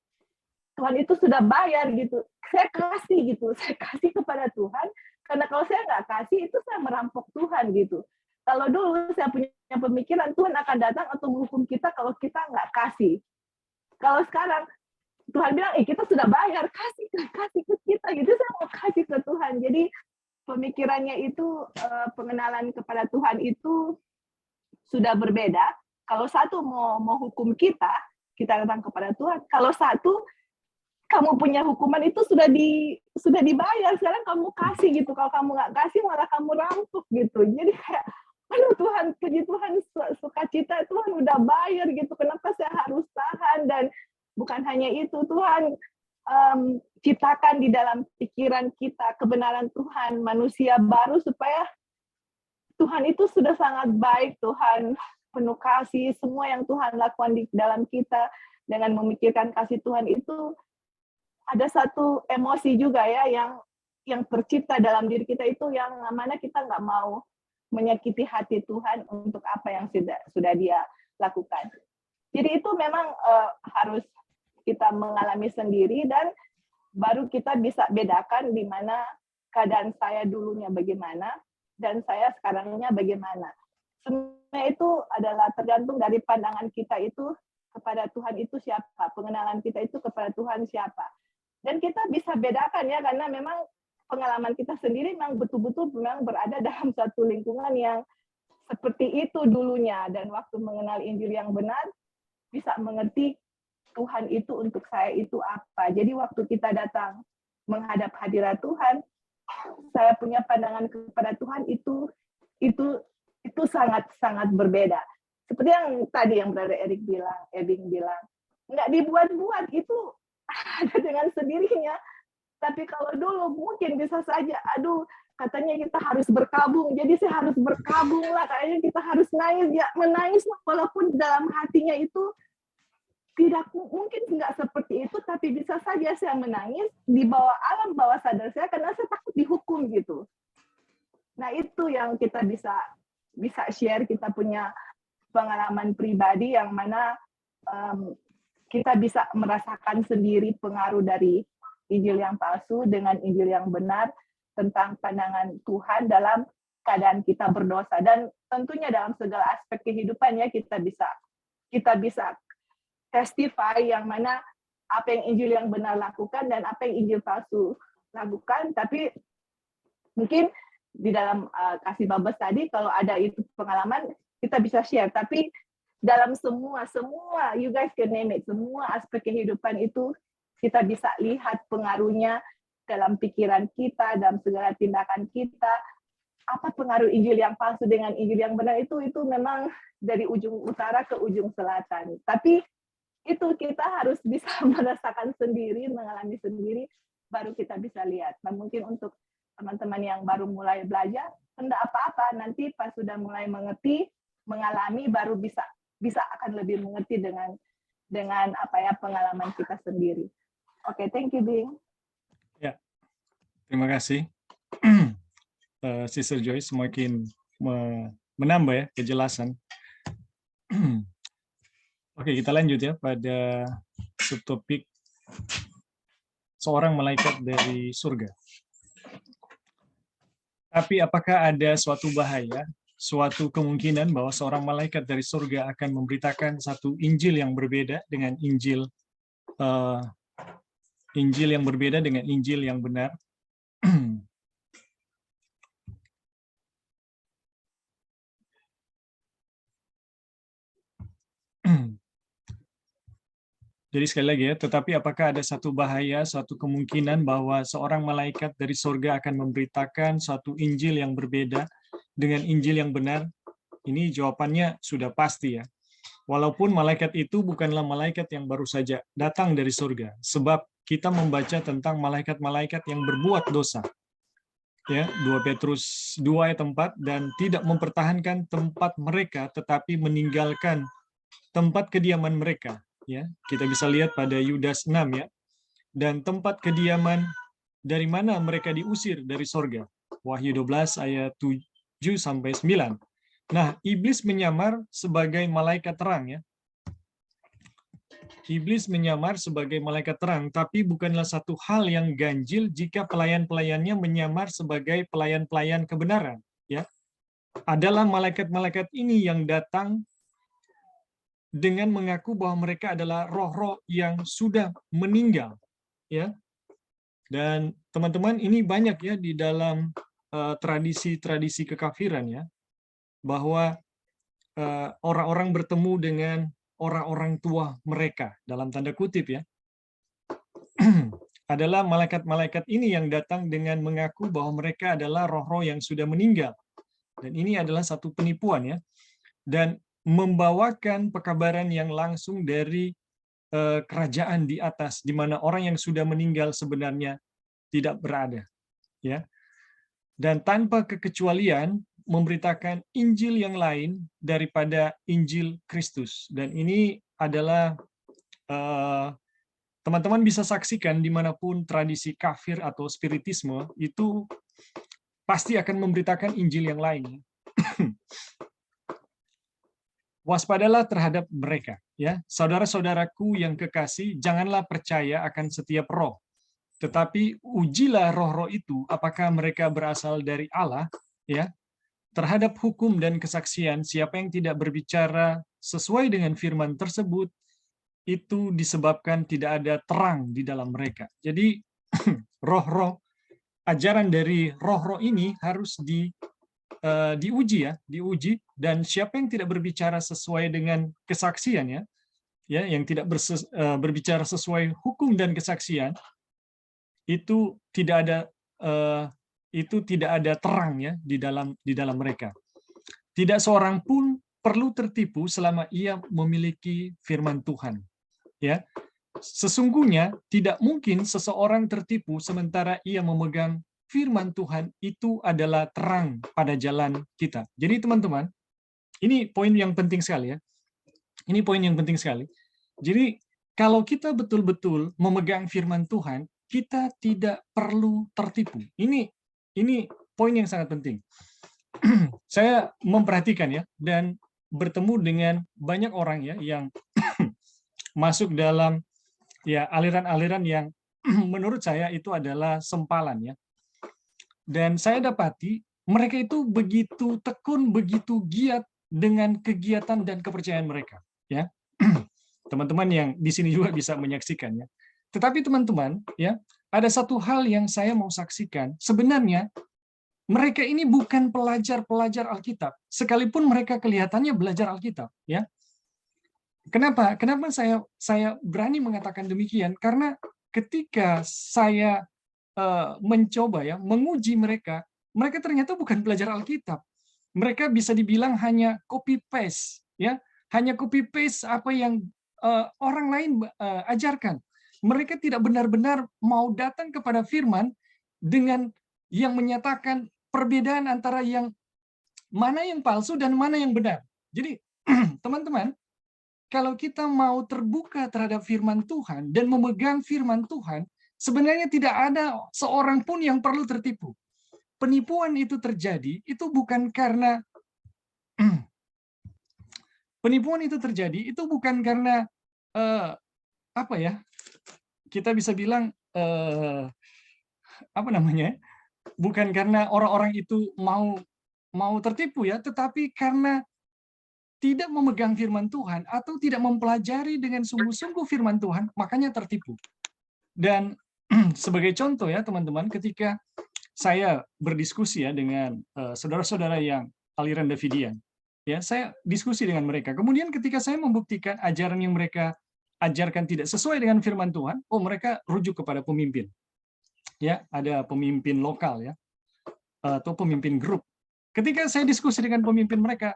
Tuhan itu sudah bayar gitu. Saya kasih gitu, saya kasih kepada Tuhan, karena kalau saya nggak kasih, itu saya merampok Tuhan gitu. Kalau dulu saya punya pemikiran Tuhan akan datang atau menghukum kita kalau kita nggak kasih. Kalau sekarang Tuhan bilang, kita sudah bayar keduanya itu pengenalan kepada Tuhan itu sudah berbeda. Kalau satu mau hukum kita datang kepada Tuhan. Kalau satu kamu punya hukuman itu sudah dibayar, sekarang kamu kasih gitu. Kalau kamu nggak kasih malah kamu rampok gitu. Jadi kayak, aduh Tuhan, puji Tuhan, sukacita Tuhan udah bayar gitu. Kenapa saya harus tahan? Dan bukan hanya itu, Tuhan ciptakan di dalam pikiran kita kebenaran Tuhan, manusia baru, supaya Tuhan itu sudah sangat baik. Tuhan penuh kasih, semua yang Tuhan lakukan di dalam kita dengan memikirkan kasih Tuhan itu, ada satu emosi juga ya yang tercipta dalam diri kita itu, yang mana kita nggak mau menyakiti hati Tuhan untuk apa yang sudah Dia lakukan. Jadi itu memang harus kita mengalami sendiri, dan baru kita bisa bedakan di mana keadaan saya dulunya bagaimana dan saya sekarangnya bagaimana. Sebenarnya itu adalah tergantung dari pandangan kita itu kepada Tuhan itu siapa, pengenalan kita itu kepada Tuhan siapa. Dan kita bisa bedakan ya, karena memang pengalaman kita sendiri memang betul-betul memang berada dalam satu lingkungan yang seperti itu dulunya, dan waktu mengenal Injil yang benar bisa mengerti Tuhan itu untuk saya itu apa. Jadi waktu kita datang menghadap hadirat Tuhan, saya punya pandangan kepada Tuhan itu sangat berbeda. Seperti yang tadi yang Brother Ebing bilang, nggak dibuat-buat, itu ada dengan sendirinya. Tapi kalau dulu mungkin bisa saja, aduh katanya kita harus berkabung, jadi saya harus berkabung lah, kayaknya kita harus nangis, ya menangis walaupun dalam hatinya itu tidak mungkin nggak seperti itu, tapi bisa saja saya menangis di bawah alam bawah sadar saya karena saya takut dihukum gitu. Nah itu yang kita bisa share, kita punya pengalaman pribadi yang mana kita bisa merasakan sendiri pengaruh dari Injil yang palsu dengan Injil yang benar tentang pandangan Tuhan dalam keadaan kita berdosa. Dan tentunya dalam segala aspek kehidupannya kita bisa testify yang mana apa yang Injil yang benar lakukan dan apa yang Injil palsu lakukan. Tapi mungkin di dalam kasih babas tadi, kalau ada itu pengalaman, kita bisa share. Tapi dalam semua, you guys can name it, semua aspek kehidupan itu kita bisa lihat pengaruhnya dalam pikiran kita, dalam segala tindakan kita. Apa pengaruh Injil yang palsu dengan Injil yang benar itu memang dari ujung utara ke ujung selatan. Tapi itu kita harus bisa merasakan sendiri, mengalami sendiri, baru kita bisa lihat. Nah, mungkin untuk teman-teman yang baru mulai belajar, tidak apa-apa, nanti pas sudah mulai mengerti, mengalami, baru bisa akan lebih mengerti dengan apa ya pengalaman kita sendiri. Oke, thank you, Bing. Ya, terima kasih. Sister Joyce semakin menambah ya kejelasan. Oke, kita lanjut ya pada subtopik seorang malaikat dari surga. Tapi apakah ada suatu bahaya, suatu kemungkinan bahwa seorang malaikat dari surga akan memberitakan satu Injil yang berbeda dengan Injil yang berbeda dengan Injil yang benar? Jadi sekali lagi ya, tetapi apakah ada satu bahaya, suatu kemungkinan bahwa seorang malaikat dari surga akan memberitakan suatu Injil yang berbeda dengan Injil yang benar? Ini jawabannya sudah pasti ya. Walaupun malaikat itu bukanlah malaikat yang baru saja datang dari surga, sebab kita membaca tentang malaikat-malaikat yang berbuat dosa. Ya, 2 Petrus 2 ayat 4, dan tidak mempertahankan tempat mereka tetapi meninggalkan tempat kediaman mereka. Ya, kita bisa lihat pada Yudas 6 ya. Dan tempat kediaman dari mana mereka diusir dari surga. Wahyu 12 ayat 7 sampai 9. Nah, iblis menyamar sebagai malaikat terang ya. Iblis menyamar sebagai malaikat terang, tapi bukanlah satu hal yang ganjil jika pelayan-pelayannya menyamar sebagai pelayan-pelayan kebenaran ya. Adalah malaikat-malaikat ini yang datang dengan mengaku bahwa mereka adalah roh-roh yang sudah meninggal ya. Dan teman-teman, ini banyak ya di dalam tradisi-tradisi kekafiran ya, bahwa orang-orang bertemu dengan orang-orang tua mereka dalam tanda kutip ya, adalah malaikat-malaikat ini yang datang dengan mengaku bahwa mereka adalah roh-roh yang sudah meninggal. Dan ini adalah satu penipuan ya. Dan membawakan pekabaran yang langsung dari kerajaan di atas, di mana orang yang sudah meninggal sebenarnya tidak berada. Ya. Dan tanpa kekecualian memberitakan Injil yang lain daripada Injil Kristus. Dan ini adalah teman-teman bisa saksikan dimanapun tradisi kafir atau spiritisme itu pasti akan memberitakan Injil yang lain. Waspadalah terhadap mereka, ya, saudara-saudaraku yang kekasih, janganlah percaya akan setiap roh, tetapi ujilah roh-roh itu apakah mereka berasal dari Allah, ya. Terhadap hukum dan kesaksian, siapa yang tidak berbicara sesuai dengan firman tersebut, itu disebabkan tidak ada terang di dalam mereka. Jadi roh-roh, ajaran dari roh-roh ini harus diuji ya, diuji, dan siapa yang tidak berbicara sesuai dengan kesaksian ya, yang tidak berbicara sesuai hukum dan kesaksian, itu tidak ada terang ya di dalam mereka. Tidak seorang pun perlu tertipu selama ia memiliki firman Tuhan. Ya, sesungguhnya tidak mungkin seseorang tertipu sementara ia memegang firman Tuhan itu adalah terang pada jalan kita. Jadi teman-teman, ini poin yang penting sekali ya. Ini poin yang penting sekali. Jadi kalau kita betul-betul memegang firman Tuhan, kita tidak perlu tertipu. Ini poin yang sangat penting. Saya memperhatikan ya, dan bertemu dengan banyak orang ya yang masuk dalam ya aliran-aliran yang menurut saya itu adalah sempalan ya. Dan saya dapati mereka itu begitu tekun, begitu giat dengan kegiatan dan kepercayaan mereka ya. Teman-teman yang di sini juga bisa menyaksikan ya. Tetapi teman-teman ya, ada satu hal yang saya mau saksikan. Sebenarnya mereka ini bukan pelajar-pelajar Alkitab, sekalipun mereka kelihatannya belajar Alkitab ya. Kenapa? Kenapa saya berani mengatakan demikian? Karena ketika saya mencoba ya menguji mereka, mereka ternyata bukan belajar Alkitab. Mereka bisa dibilang hanya copy paste ya, hanya copy paste apa yang orang lain ajarkan. Mereka tidak benar-benar mau datang kepada firman dengan yang menyatakan perbedaan antara yang mana yang palsu dan mana yang benar. Jadi teman-teman, kalau kita mau terbuka terhadap firman Tuhan dan memegang firman Tuhan, sebenarnya tidak ada seorang pun yang perlu tertipu. Penipuan itu terjadi, itu bukan karena apa ya? Kita bisa bilang apa namanya? Bukan karena orang-orang itu mau tertipu ya, tetapi karena tidak memegang firman Tuhan atau tidak mempelajari dengan sungguh-sungguh firman Tuhan, makanya tertipu. Dan sebagai contoh ya teman-teman, ketika saya berdiskusi ya dengan saudara-saudara yang aliran Davidian, ya saya diskusi dengan mereka. Kemudian ketika saya membuktikan ajaran yang mereka ajarkan tidak sesuai dengan firman Tuhan, oh mereka rujuk kepada pemimpin. Ya, ada pemimpin lokal ya, atau pemimpin grup. Ketika saya diskusi dengan pemimpin mereka,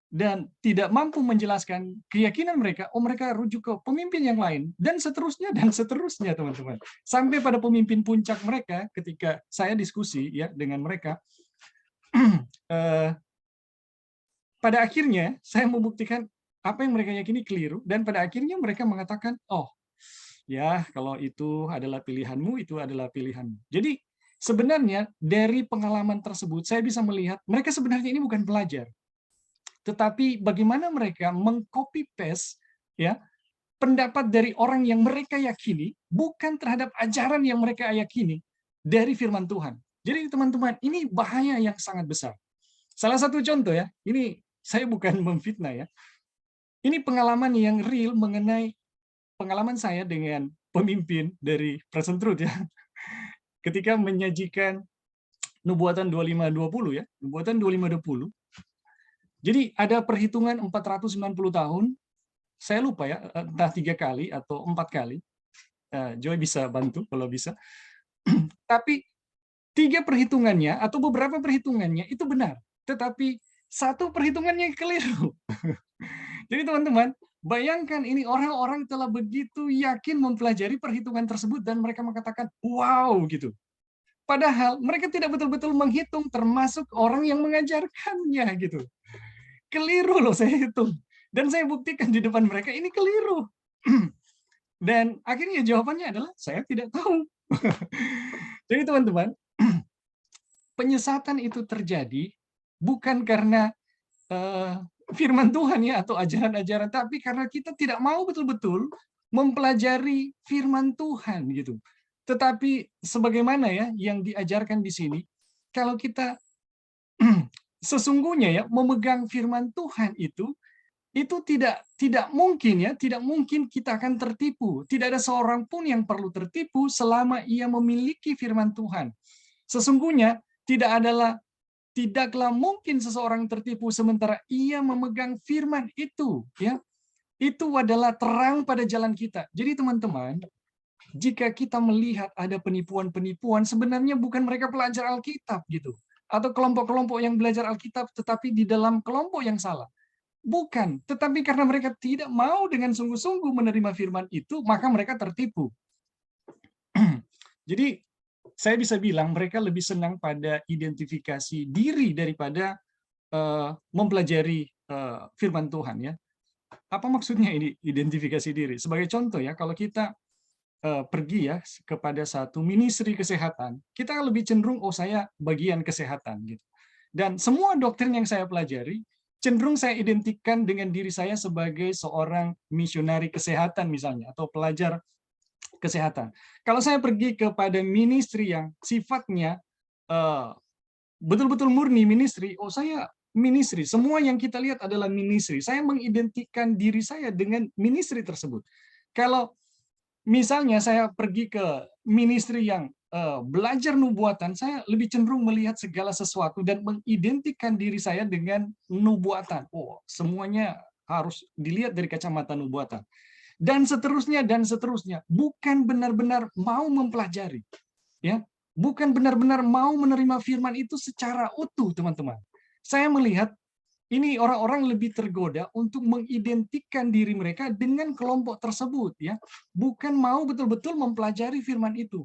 dan tidak mampu menjelaskan keyakinan mereka, oh mereka rujuk ke pemimpin yang lain, dan seterusnya teman-teman. Sampai pada pemimpin puncak mereka, ketika saya diskusi ya dengan mereka, pada akhirnya saya membuktikan apa yang mereka yakini keliru, dan pada akhirnya mereka mengatakan, oh ya kalau itu adalah pilihanmu, itu adalah pilihanmu. Jadi sebenarnya dari pengalaman tersebut, saya bisa melihat mereka sebenarnya ini bukan pelajar. Tetapi bagaimana mereka meng-copy paste ya pendapat dari orang yang mereka yakini bukan terhadap ajaran yang mereka yakini dari firman Tuhan. Jadi teman-teman, ini bahaya yang sangat besar. Salah satu contoh ya, ini saya bukan memfitnah ya. Ini pengalaman yang real mengenai pengalaman saya dengan pemimpin dari Present Truth ya. Ketika menyajikan Nubuatan 25:20 ya, Nubuatan 25:20. Jadi ada perhitungan 490 tahun, saya lupa ya, entah 3 kali atau 4 kali. Joy bisa bantu kalau bisa. Tapi 3 perhitungannya atau beberapa perhitungannya itu benar, tetapi 1 perhitungannya keliru. Jadi teman-teman, bayangkan ini orang-orang telah begitu yakin mempelajari perhitungan tersebut dan mereka mengatakan, wow gitu. Padahal mereka tidak betul-betul menghitung, termasuk orang yang mengajarkannya gitu. Keliru loh saya hitung. Dan saya buktikan di depan mereka ini keliru. Dan akhirnya jawabannya adalah saya tidak tahu. Jadi teman-teman, penyesatan itu terjadi bukan karena firman Tuhan ya atau ajaran-ajaran, tapi karena kita tidak mau betul-betul mempelajari firman Tuhan gitu. Tetapi sebagaimana ya yang diajarkan di sini, kalau kita sesungguhnya ya memegang firman Tuhan itu tidak mungkin ya, tidak mungkin kita akan tertipu. Tidak ada seorang pun yang perlu tertipu selama ia memiliki firman Tuhan. Sesungguhnya tidaklah mungkin seseorang tertipu sementara ia memegang firman itu, ya. Itu adalah terang pada jalan kita. Jadi teman-teman, jika kita melihat ada penipuan-penipuan, sebenarnya bukan mereka pelajar Alkitab gitu, atau kelompok-kelompok yang belajar Alkitab tetapi di dalam kelompok yang salah. Bukan, tetapi karena mereka tidak mau dengan sungguh-sungguh menerima firman itu, maka mereka tertipu. Jadi saya bisa bilang mereka lebih senang pada identifikasi diri daripada mempelajari firman Tuhan ya. Apa maksudnya ini identifikasi diri? Sebagai contoh ya, kalau kita pergi ya kepada satu ministry kesehatan, kita lebih cenderung saya bagian kesehatan gitu. Dan semua doktrin yang saya pelajari cenderung saya identikkan dengan diri saya sebagai seorang misionari kesehatan misalnya atau pelajar kesehatan. Kalau saya pergi kepada ministry yang sifatnya betul-betul murni ministry, saya ministry, semua yang kita lihat adalah ministry. Saya mengidentikan diri saya dengan ministry tersebut. Kalau misalnya saya pergi ke ministry yang belajar nubuatan, saya lebih cenderung melihat segala sesuatu dan mengidentikan diri saya dengan nubuatan. Semuanya harus dilihat dari kacamata nubuatan. Dan seterusnya, bukan benar-benar mau mempelajari. Ya, bukan benar-benar mau menerima firman itu secara utuh, teman-teman. Saya melihat ini orang-orang lebih tergoda untuk mengidentikan diri mereka dengan kelompok tersebut, ya. Bukan mau betul-betul mempelajari firman itu.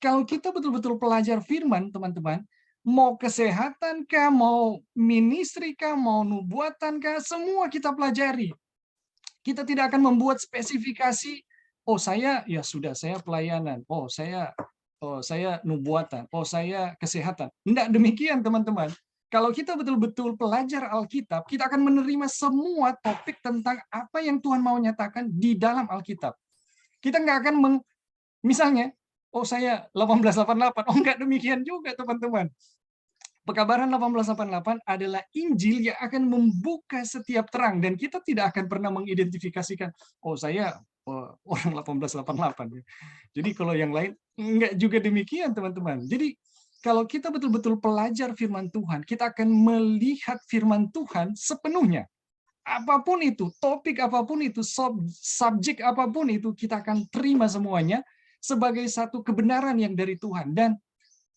Kalau kita betul-betul pelajar firman, teman-teman, mau kesehatan kah, mau ministry kah, mau nubuatan kah, semua kita pelajari. Kita tidak akan membuat spesifikasi, saya ya sudah saya pelayanan, saya nubuatan, saya kesehatan. Tidak demikian, teman-teman. Kalau kita betul-betul pelajar Alkitab, kita akan menerima semua topik tentang apa yang Tuhan mau nyatakan di dalam Alkitab. Kita nggak akan misalnya, saya 1888, nggak demikian juga, teman-teman. Pekabaran 1888 adalah Injil yang akan membuka setiap terang, dan kita tidak akan pernah mengidentifikasikan, saya orang 1888. Jadi kalau yang lain, nggak juga demikian, teman-teman. Jadi kalau kita betul-betul pelajar firman Tuhan, kita akan melihat firman Tuhan sepenuhnya. Apapun itu, topik apapun itu, subjek apapun itu, kita akan terima semuanya sebagai satu kebenaran yang dari Tuhan. Dan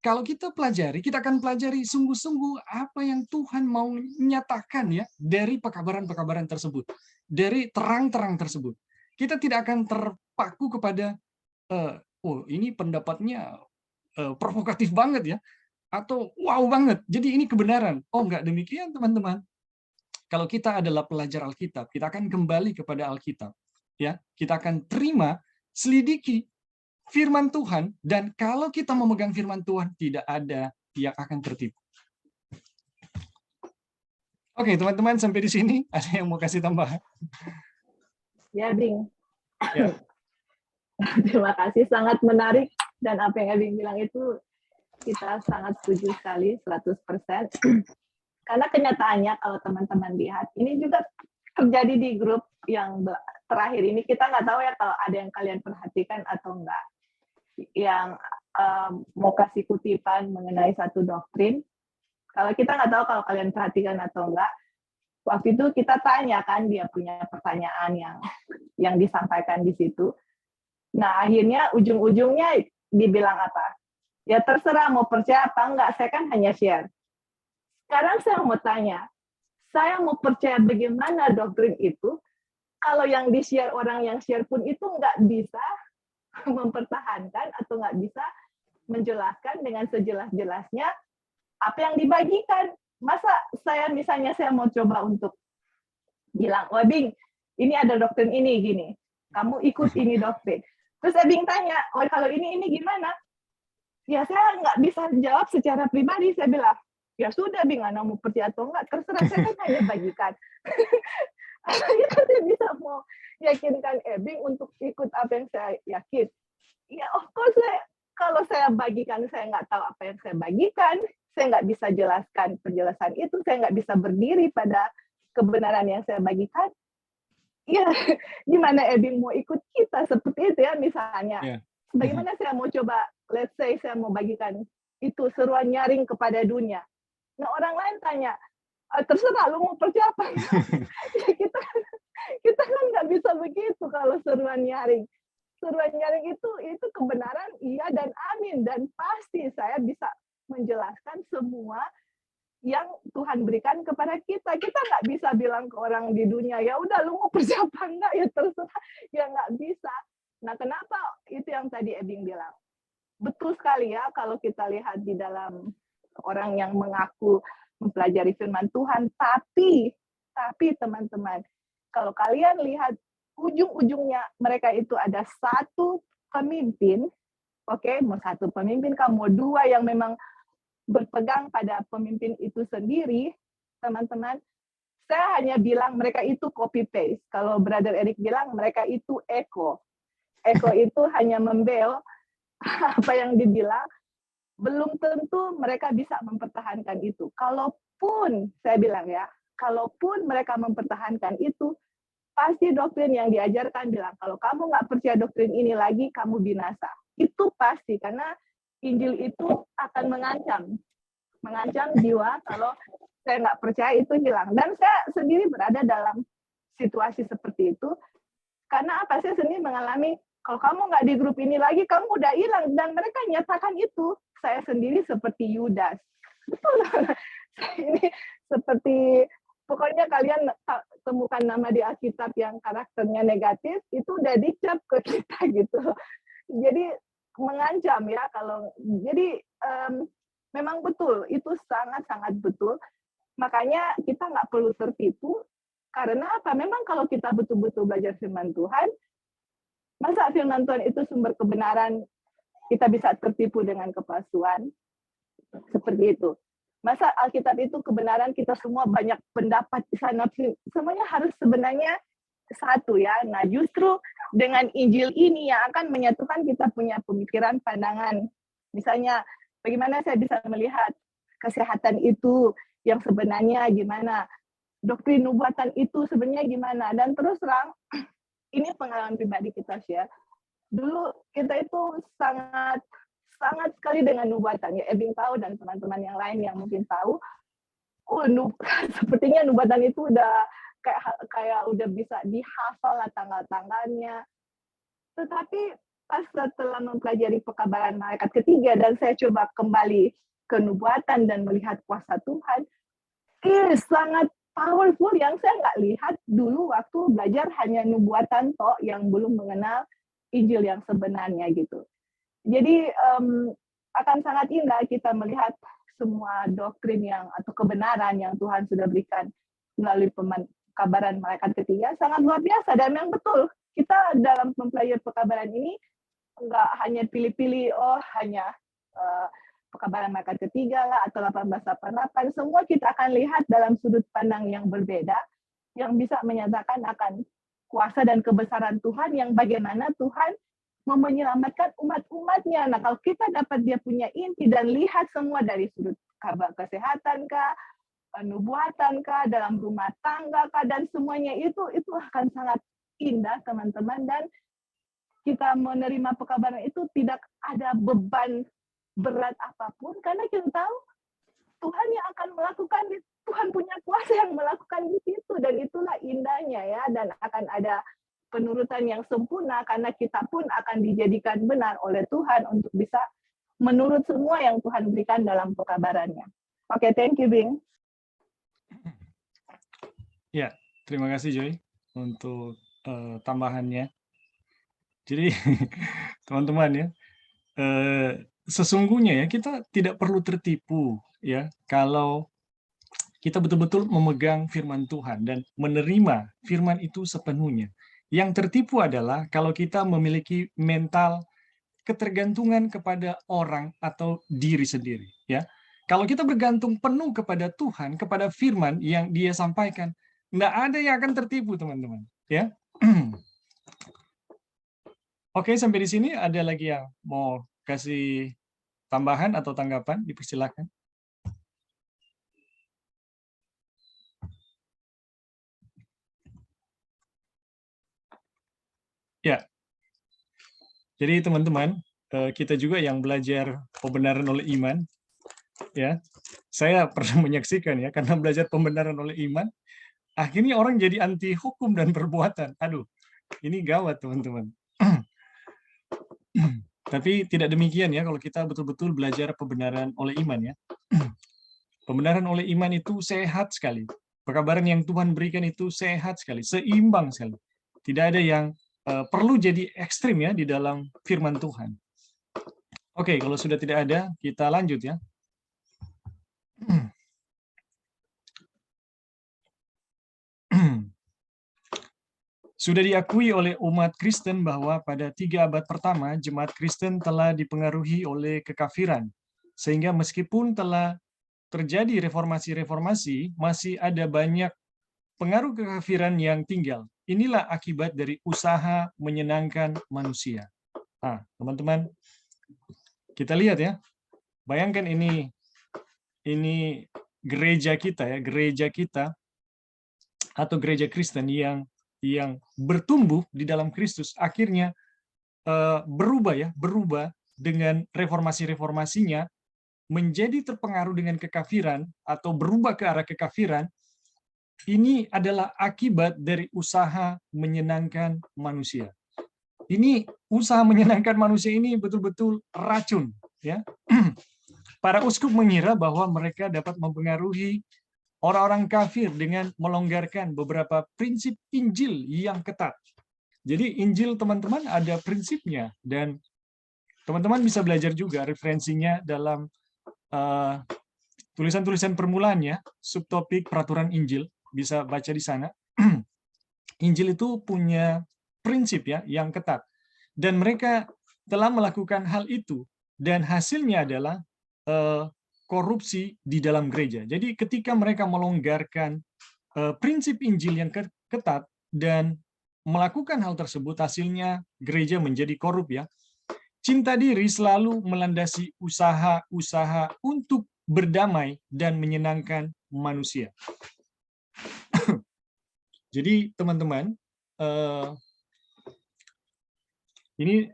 kalau kita pelajari, kita akan pelajari sungguh-sungguh apa yang Tuhan mau nyatakan ya dari pekabaran-pekabaran tersebut, dari terang-terang tersebut. Kita tidak akan terpaku kepada, ini pendapatnya provokatif banget ya, atau wow banget, jadi ini kebenaran. Enggak demikian, teman-teman. Kalau kita adalah pelajar Alkitab, kita akan kembali kepada Alkitab. Ya, kita akan terima, selidiki firman Tuhan, dan kalau kita memegang firman Tuhan, tidak ada yang akan tertipu. Oke, teman-teman, sampai di sini. Ada yang mau kasih tambahan? Ya, Bing. Ya. Terima kasih, sangat menarik. Dan apa yang Abing bilang itu kita sangat setuju sekali, 100%. Karena kenyataannya kalau teman-teman lihat, ini juga terjadi di grup yang terakhir ini. Kita nggak tahu ya kalau ada yang kalian perhatikan atau enggak. Yang mau kasih kutipan mengenai satu doktrin. Kalau kita nggak tahu kalau kalian perhatikan atau enggak, waktu itu kita tanya kan, dia punya pertanyaan yang disampaikan di situ. Nah, akhirnya ujung-ujungnya dibilang apa? Ya terserah mau percaya apa enggak, saya kan hanya share. Sekarang saya mau tanya, saya mau percaya bagaimana doktrin itu, kalau yang di-share orang yang share pun itu nggak bisa mempertahankan atau nggak bisa menjelaskan dengan sejelas-jelasnya apa yang dibagikan. Masa saya misalnya saya mau coba untuk bilang, wah Bing, ini ada doktrin ini gini, kamu ikut ini doktrin. Terus Bing tanya, oh kalau ini gimana? Ya saya nggak bisa jawab secara pribadi. Saya bilang, ya sudah Bing, Anda mau percaya atau enggak, terserah, saya kan hanya bagikan. Ya saya bisa mau yakinkan Bing untuk ikut apa yang saya yakin. Ya of course, kalau saya bagikan, saya nggak tahu apa yang saya bagikan, saya nggak bisa jelaskan penjelasan itu, saya nggak bisa berdiri pada kebenaran yang saya bagikan. Ya, gimana Ebing mau ikut kita seperti itu ya misalnya. Yeah. Bagaimana saya mau coba, let's say saya mau bagikan itu seruan nyaring kepada dunia. Nah orang lain tanya, terserah lu mau percaya apa. Ya, kita kan nggak bisa begitu kalau seruan nyaring. Seruan nyaring itu kebenaran iya dan amin, dan pasti saya bisa menjelaskan semua yang Tuhan berikan kepada kita. Kita nggak bisa bilang ke orang di dunia, ya udah lu mau percaya apa enggak, ya terserah, ya nggak bisa. Nah kenapa itu yang tadi Ebing bilang, betul sekali ya kalau kita lihat di dalam orang yang mengaku mempelajari firman Tuhan, tapi teman-teman, kalau kalian lihat ujung-ujungnya mereka itu ada satu pemimpin, oke, mau satu pemimpin, kamu mau dua yang memang berpegang pada pemimpin itu sendiri, teman-teman, saya hanya bilang mereka itu copy paste. Kalau Brother Eric bilang mereka itu echo itu hanya membel apa yang dibilang, belum tentu mereka bisa mempertahankan itu. Kalaupun saya bilang ya, kalaupun mereka mempertahankan itu, pasti doktrin yang diajarkan bilang, kalau kamu nggak percaya doktrin ini lagi, kamu binasa. Itu pasti, karena Injil itu akan mengancam jiwa kalau saya nggak percaya itu hilang. Dan saya sendiri berada dalam situasi seperti itu, karena apa? Saya sendiri mengalami, kalau kamu nggak di grup ini lagi, kamu udah hilang. Dan mereka nyatakan itu. Saya sendiri seperti Yudas. Betul. Ini seperti, pokoknya kalian temukan nama di Alkitab yang karakternya negatif, itu udah dicap ke kita gitu. Jadi mengancam ya, kalau jadi memang betul, itu sangat-sangat betul. Makanya kita nggak perlu tertipu, karena apa? Memang kalau kita betul-betul belajar firman Tuhan, masa firman Tuhan itu sumber kebenaran, kita bisa tertipu dengan kepalsuan? Seperti itu. Masa Alkitab itu kebenaran, kita semua banyak pendapat di sana, semuanya harus sebenarnya satu ya. Nah justru dengan Injil ini yang akan menyatukan kita punya pemikiran, pandangan. Misalnya bagaimana saya bisa melihat kesehatan itu yang sebenarnya gimana, doktrin nubuatan itu sebenarnya gimana. Dan terus terang, ini pengalaman pribadi kita share. Dulu kita itu sangat sekali dengan nubuatan. Ya, Ebing tahu dan teman-teman yang lain yang mungkin tahu, sepertinya nubuatan itu udah kayak udah bisa dihafal lah tanggal-tanggalnya. Tetapi pas setelah mempelajari pekabaran malaikat ketiga dan saya coba kembali ke nubuatan dan melihat kuasa Tuhan, sangat powerful yang saya nggak lihat dulu waktu belajar hanya nubuatan toh yang belum mengenal Injil yang sebenarnya gitu. Jadi akan sangat indah kita melihat semua doktrin yang atau kebenaran yang Tuhan sudah berikan melalui pekabaran malaikat ketiga, sangat luar biasa. Dan memang betul, kita dalam mempelajari pekabaran ini nggak hanya pilih-pilih, hanya pekabaran malaikat ketiga lah atau 1888, semua kita akan lihat dalam sudut pandang yang berbeda, yang bisa menyatakan akan kuasa dan kebesaran Tuhan, yang bagaimana Tuhan mau menyelamatkan umat-umatnya. Nah, kalau kita dapat dia punya inti dan lihat semua dari sudut kabar kesehatan kah, nubuatan kah, dalam rumah tangga kah, dan semuanya itu akan sangat indah, teman-teman. Dan kita menerima pekabaran itu tidak ada beban berat apapun, karena kita tahu Tuhan yang akan melakukan, Tuhan punya kuasa yang melakukan di situ, dan itulah indahnya ya, dan akan ada penurutan yang sempurna karena kita pun akan dijadikan benar oleh Tuhan untuk bisa menurut semua yang Tuhan berikan dalam pekabarannya. Oke, thank you, Bing. Ya, terima kasih Joy untuk tambahannya. Jadi teman-teman ya, sesungguhnya ya kita tidak perlu tertipu ya kalau kita betul-betul memegang firman Tuhan dan menerima firman itu sepenuhnya. Yang tertipu adalah kalau kita memiliki mental ketergantungan kepada orang atau diri sendiri ya. Kalau kita bergantung penuh kepada Tuhan, kepada firman yang Dia sampaikan, nggak ada yang akan tertipu, teman-teman. Ya. Oke, sampai di sini ada lagi yang mau kasih tambahan atau tanggapan? Dipersilakan. Ya. Jadi teman-teman, kita juga yang belajar pembenaran oleh iman, ya. Saya pernah menyaksikan ya, karena belajar pembenaran oleh iman, akhirnya orang jadi anti hukum dan perbuatan. Aduh, ini gawat teman-teman. Tapi tidak demikian ya kalau kita betul-betul belajar pembenaran oleh iman ya. Pembenaran oleh iman itu sehat sekali. Pekabaran yang Tuhan berikan itu sehat sekali, seimbang sekali. Tidak ada yang perlu jadi ekstrim ya di dalam firman Tuhan. Oke, kalau sudah tidak ada, kita lanjut ya. Sudah diakui oleh umat Kristen bahwa pada 3 abad pertama, jemaat Kristen telah dipengaruhi oleh kekafiran. Sehingga meskipun telah terjadi reformasi-reformasi, masih ada banyak pengaruh kekafiran yang tinggal. Inilah akibat dari usaha menyenangkan manusia. Nah, teman-teman, kita lihat ya. Bayangkan ini gereja kita ya, gereja kita atau gereja Kristen yang bertumbuh di dalam Kristus akhirnya berubah dengan reformasi-reformasinya menjadi terpengaruh dengan kekafiran atau berubah ke arah kekafiran. Ini adalah akibat dari usaha menyenangkan manusia. Ini usaha menyenangkan manusia ini betul-betul racun ya. Para uskup mengira bahwa mereka dapat mempengaruhi orang-orang kafir dengan melonggarkan beberapa prinsip Injil yang ketat. Jadi Injil teman-teman ada prinsipnya dan teman-teman bisa belajar juga referensinya dalam tulisan-tulisan permulaannya, subtopik peraturan Injil, bisa baca di sana. Injil itu punya prinsip ya yang ketat dan mereka telah melakukan hal itu dan hasilnya adalah korupsi di dalam gereja. Jadi ketika mereka melonggarkan prinsip Injil yang ketat dan melakukan hal tersebut, hasilnya gereja menjadi korup ya. Cinta diri selalu melandasi usaha-usaha untuk berdamai dan menyenangkan manusia. Jadi teman-teman, ini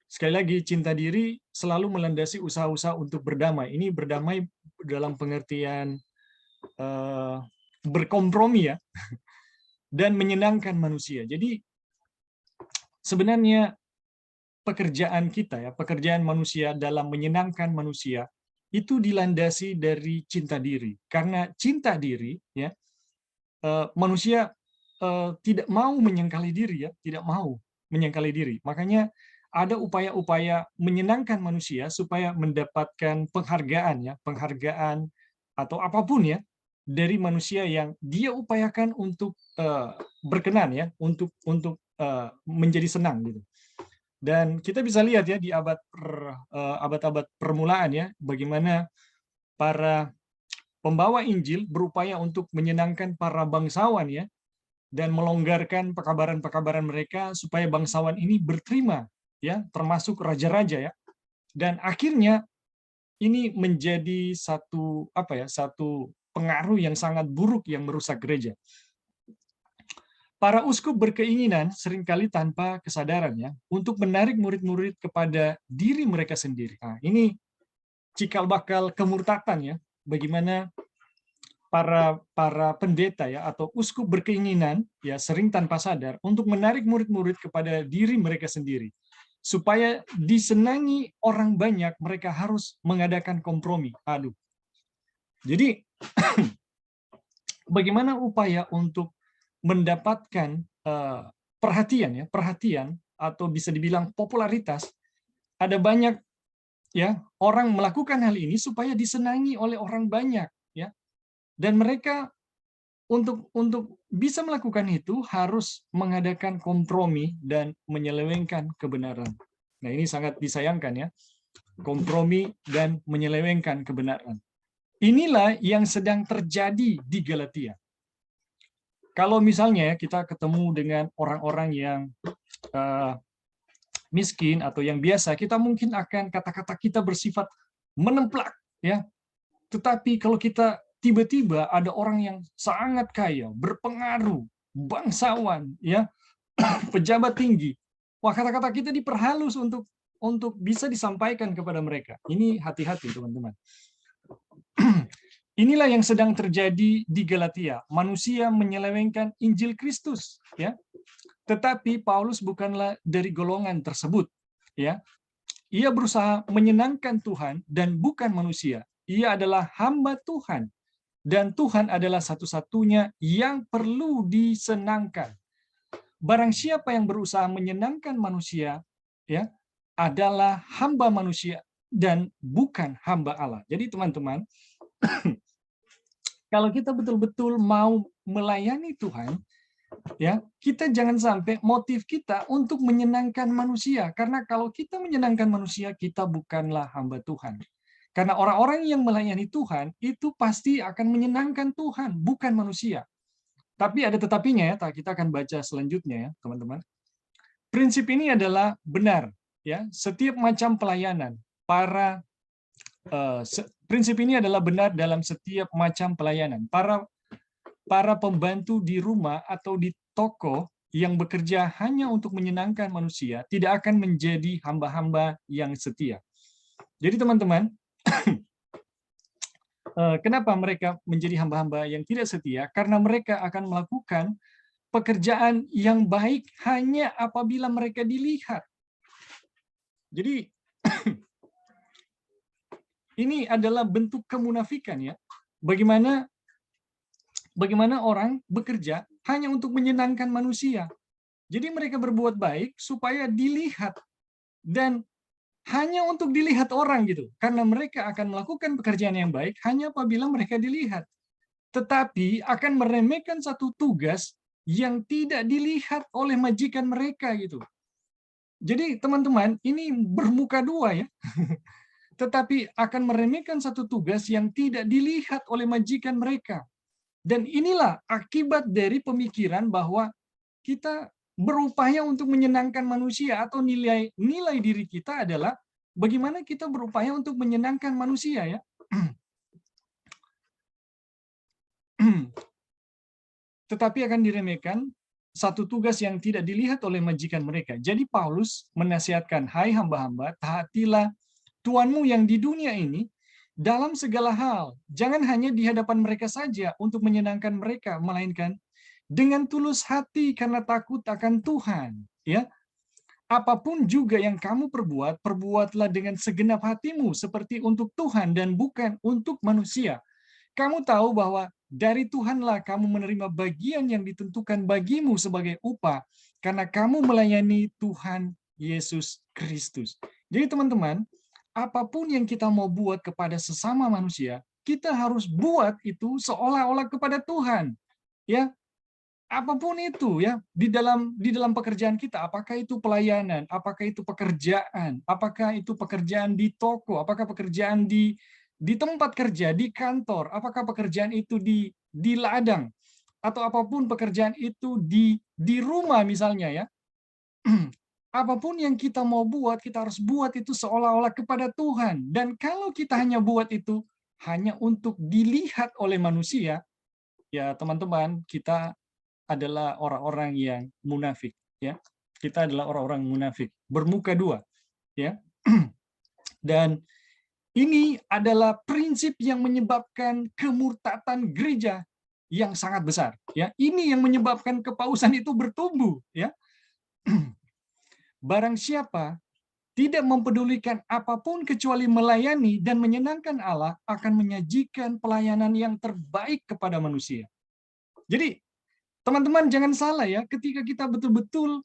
sekali lagi, cinta diri selalu melandasi usaha-usaha untuk berdamai. Ini berdamai dalam pengertian berkompromi ya, dan menyenangkan manusia. Jadi sebenarnya pekerjaan kita ya, pekerjaan manusia dalam menyenangkan manusia itu dilandasi dari cinta diri. Karena cinta diri ya, manusia tidak mau menyangkali diri ya, tidak mau menyangkali diri. Makanya ada upaya-upaya menyenangkan manusia supaya mendapatkan penghargaan atau apapun ya dari manusia yang dia upayakan untuk berkenan ya, untuk menjadi senang gitu. Dan kita bisa lihat ya di abad-abad permulaan ya, bagaimana para pembawa Injil berupaya untuk menyenangkan para bangsawan ya, dan melonggarkan pekabaran-pekabaran mereka supaya bangsawan ini berterima ya, termasuk raja-raja ya. Dan akhirnya ini menjadi satu pengaruh yang sangat buruk yang merusak gereja. Para uskup berkeinginan seringkali tanpa kesadarannya untuk menarik murid-murid kepada diri mereka sendiri. Nah, ini cikal bakal kemurtatan ya. Bagaimana para pendeta ya atau uskup berkeinginan ya sering tanpa sadar untuk menarik murid-murid kepada diri mereka sendiri. Supaya disenangi orang banyak, mereka harus mengadakan kompromi. Aduh. Jadi bagaimana upaya untuk mendapatkan perhatian atau bisa dibilang popularitas, ada banyak ya orang melakukan hal ini supaya disenangi oleh orang banyak ya, dan mereka untuk bisa melakukan itu harus mengadakan kompromi dan menyelewengkan kebenaran. Nah, ini sangat disayangkan ya, kompromi dan menyelewengkan kebenaran. Inilah yang sedang terjadi di Galatia. Kalau misalnya kita ketemu dengan orang-orang yang miskin atau yang biasa, kita mungkin akan kata-kata kita bersifat menemplak, ya. Tetapi kalau kita tiba-tiba ada orang yang sangat kaya, berpengaruh, bangsawan, ya, pejabat tinggi, wah kata-kata kita diperhalus untuk bisa disampaikan kepada mereka. Ini hati-hati teman-teman. Inilah yang sedang terjadi di Galatia. Manusia menyelewengkan Injil Kristus, ya. Tetapi Paulus bukanlah dari golongan tersebut, ya. Ia berusaha menyenangkan Tuhan dan bukan manusia. Ia adalah hamba Tuhan dan Tuhan adalah satu-satunya yang perlu disenangkan. Barang siapa yang berusaha menyenangkan manusia, ya, adalah hamba manusia dan bukan hamba Allah. Jadi teman-teman, kalau kita betul-betul mau melayani Tuhan, ya, kita jangan sampai motif kita untuk menyenangkan manusia. Karena kalau kita menyenangkan manusia, kita bukanlah hamba Tuhan. Karena orang-orang yang melayani Tuhan, itu pasti akan menyenangkan Tuhan, bukan manusia. Tapi ada tetapinya ya, kita akan baca selanjutnya ya, teman-teman. Prinsip ini adalah benar, ya. Setiap macam pelayanan, prinsip ini adalah benar dalam setiap macam pelayanan. Para pembantu di rumah atau di toko yang bekerja hanya untuk menyenangkan manusia tidak akan menjadi hamba-hamba yang setia. Jadi teman-teman, kenapa mereka menjadi hamba-hamba yang tidak setia? Karena mereka akan melakukan pekerjaan yang baik hanya apabila mereka dilihat. Jadi ini adalah bentuk kemunafikan ya. Bagaimana orang bekerja hanya untuk menyenangkan manusia. Jadi mereka berbuat baik supaya dilihat dan hanya untuk dilihat orang gitu. Karena mereka akan melakukan pekerjaan yang baik hanya apabila mereka dilihat. Tetapi akan meremehkan satu tugas yang tidak dilihat oleh majikan mereka gitu. Jadi teman-teman, ini bermuka dua ya. Tetapi akan meremehkan satu tugas yang tidak dilihat oleh majikan mereka. Dan inilah akibat dari pemikiran bahwa kita berupaya untuk menyenangkan manusia atau nilai diri kita adalah bagaimana kita berupaya untuk menyenangkan manusia ya. Tetapi akan diremehkan satu tugas yang tidak dilihat oleh majikan mereka. Jadi Paulus menasihatkan, hai hamba-hamba, taatilah Tuanmu yang di dunia ini dalam segala hal. Jangan hanya di hadapan mereka saja untuk menyenangkan mereka, melainkan dengan tulus hati karena takut akan Tuhan. Ya, apapun juga yang kamu perbuat, perbuatlah dengan segenap hatimu seperti untuk Tuhan dan bukan untuk manusia. Kamu tahu bahwa dari Tuhanlah kamu menerima bagian yang ditentukan bagimu sebagai upah, karena kamu melayani Tuhan Yesus Kristus. Jadi teman-teman, apapun yang kita mau buat kepada sesama manusia, kita harus buat itu seolah-olah kepada Tuhan. Ya, apapun itu ya, di dalam pekerjaan kita, apakah itu pelayanan, apakah itu pekerjaan, apakah itu pekerjaan di toko, apakah pekerjaan di tempat kerja, di kantor, apakah pekerjaan itu di ladang, atau apapun pekerjaan itu di rumah misalnya ya. Apapun yang kita mau buat, kita harus buat itu seolah-olah kepada Tuhan. Dan kalau kita hanya buat itu hanya untuk dilihat oleh manusia, ya teman-teman, kita adalah orang-orang yang munafik, ya. Kita adalah orang-orang munafik, bermuka dua, ya. Dan ini adalah prinsip yang menyebabkan kemurtatan gereja yang sangat besar, ya. Ini yang menyebabkan kepausan itu bertumbuh, ya. Barang siapa tidak mempedulikan apapun kecuali melayani dan menyenangkan Allah akan menyajikan pelayanan yang terbaik kepada manusia. Jadi, teman-teman jangan salah ya, ketika kita betul-betul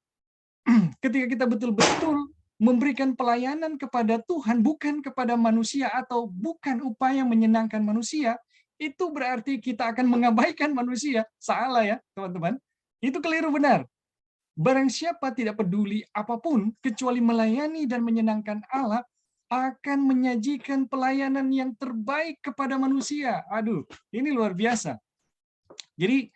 memberikan pelayanan kepada Tuhan, bukan kepada manusia atau bukan upaya menyenangkan manusia, itu berarti kita akan mengabaikan manusia. Salah ya, teman-teman. Itu keliru benar. Barang siapa tidak peduli apapun kecuali melayani dan menyenangkan Allah akan menyajikan pelayanan yang terbaik kepada manusia. Aduh, ini luar biasa. Jadi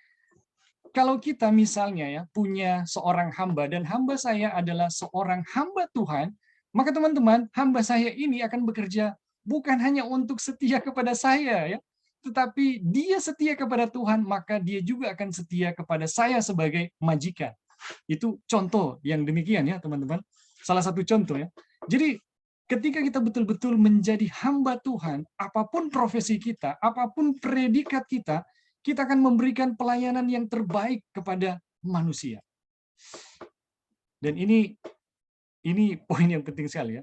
kalau kita misalnya ya punya seorang hamba dan hamba saya adalah seorang hamba Tuhan, maka teman-teman, hamba saya ini akan bekerja bukan hanya untuk setia kepada saya ya, tetapi dia setia kepada Tuhan, maka dia juga akan setia kepada saya sebagai majikan. Itu contoh yang demikian ya, teman-teman. Salah satu contoh ya. Jadi ketika kita betul-betul menjadi hamba Tuhan, apapun profesi kita, apapun predikat kita, kita akan memberikan pelayanan yang terbaik kepada manusia. Dan ini poin yang penting sekali ya.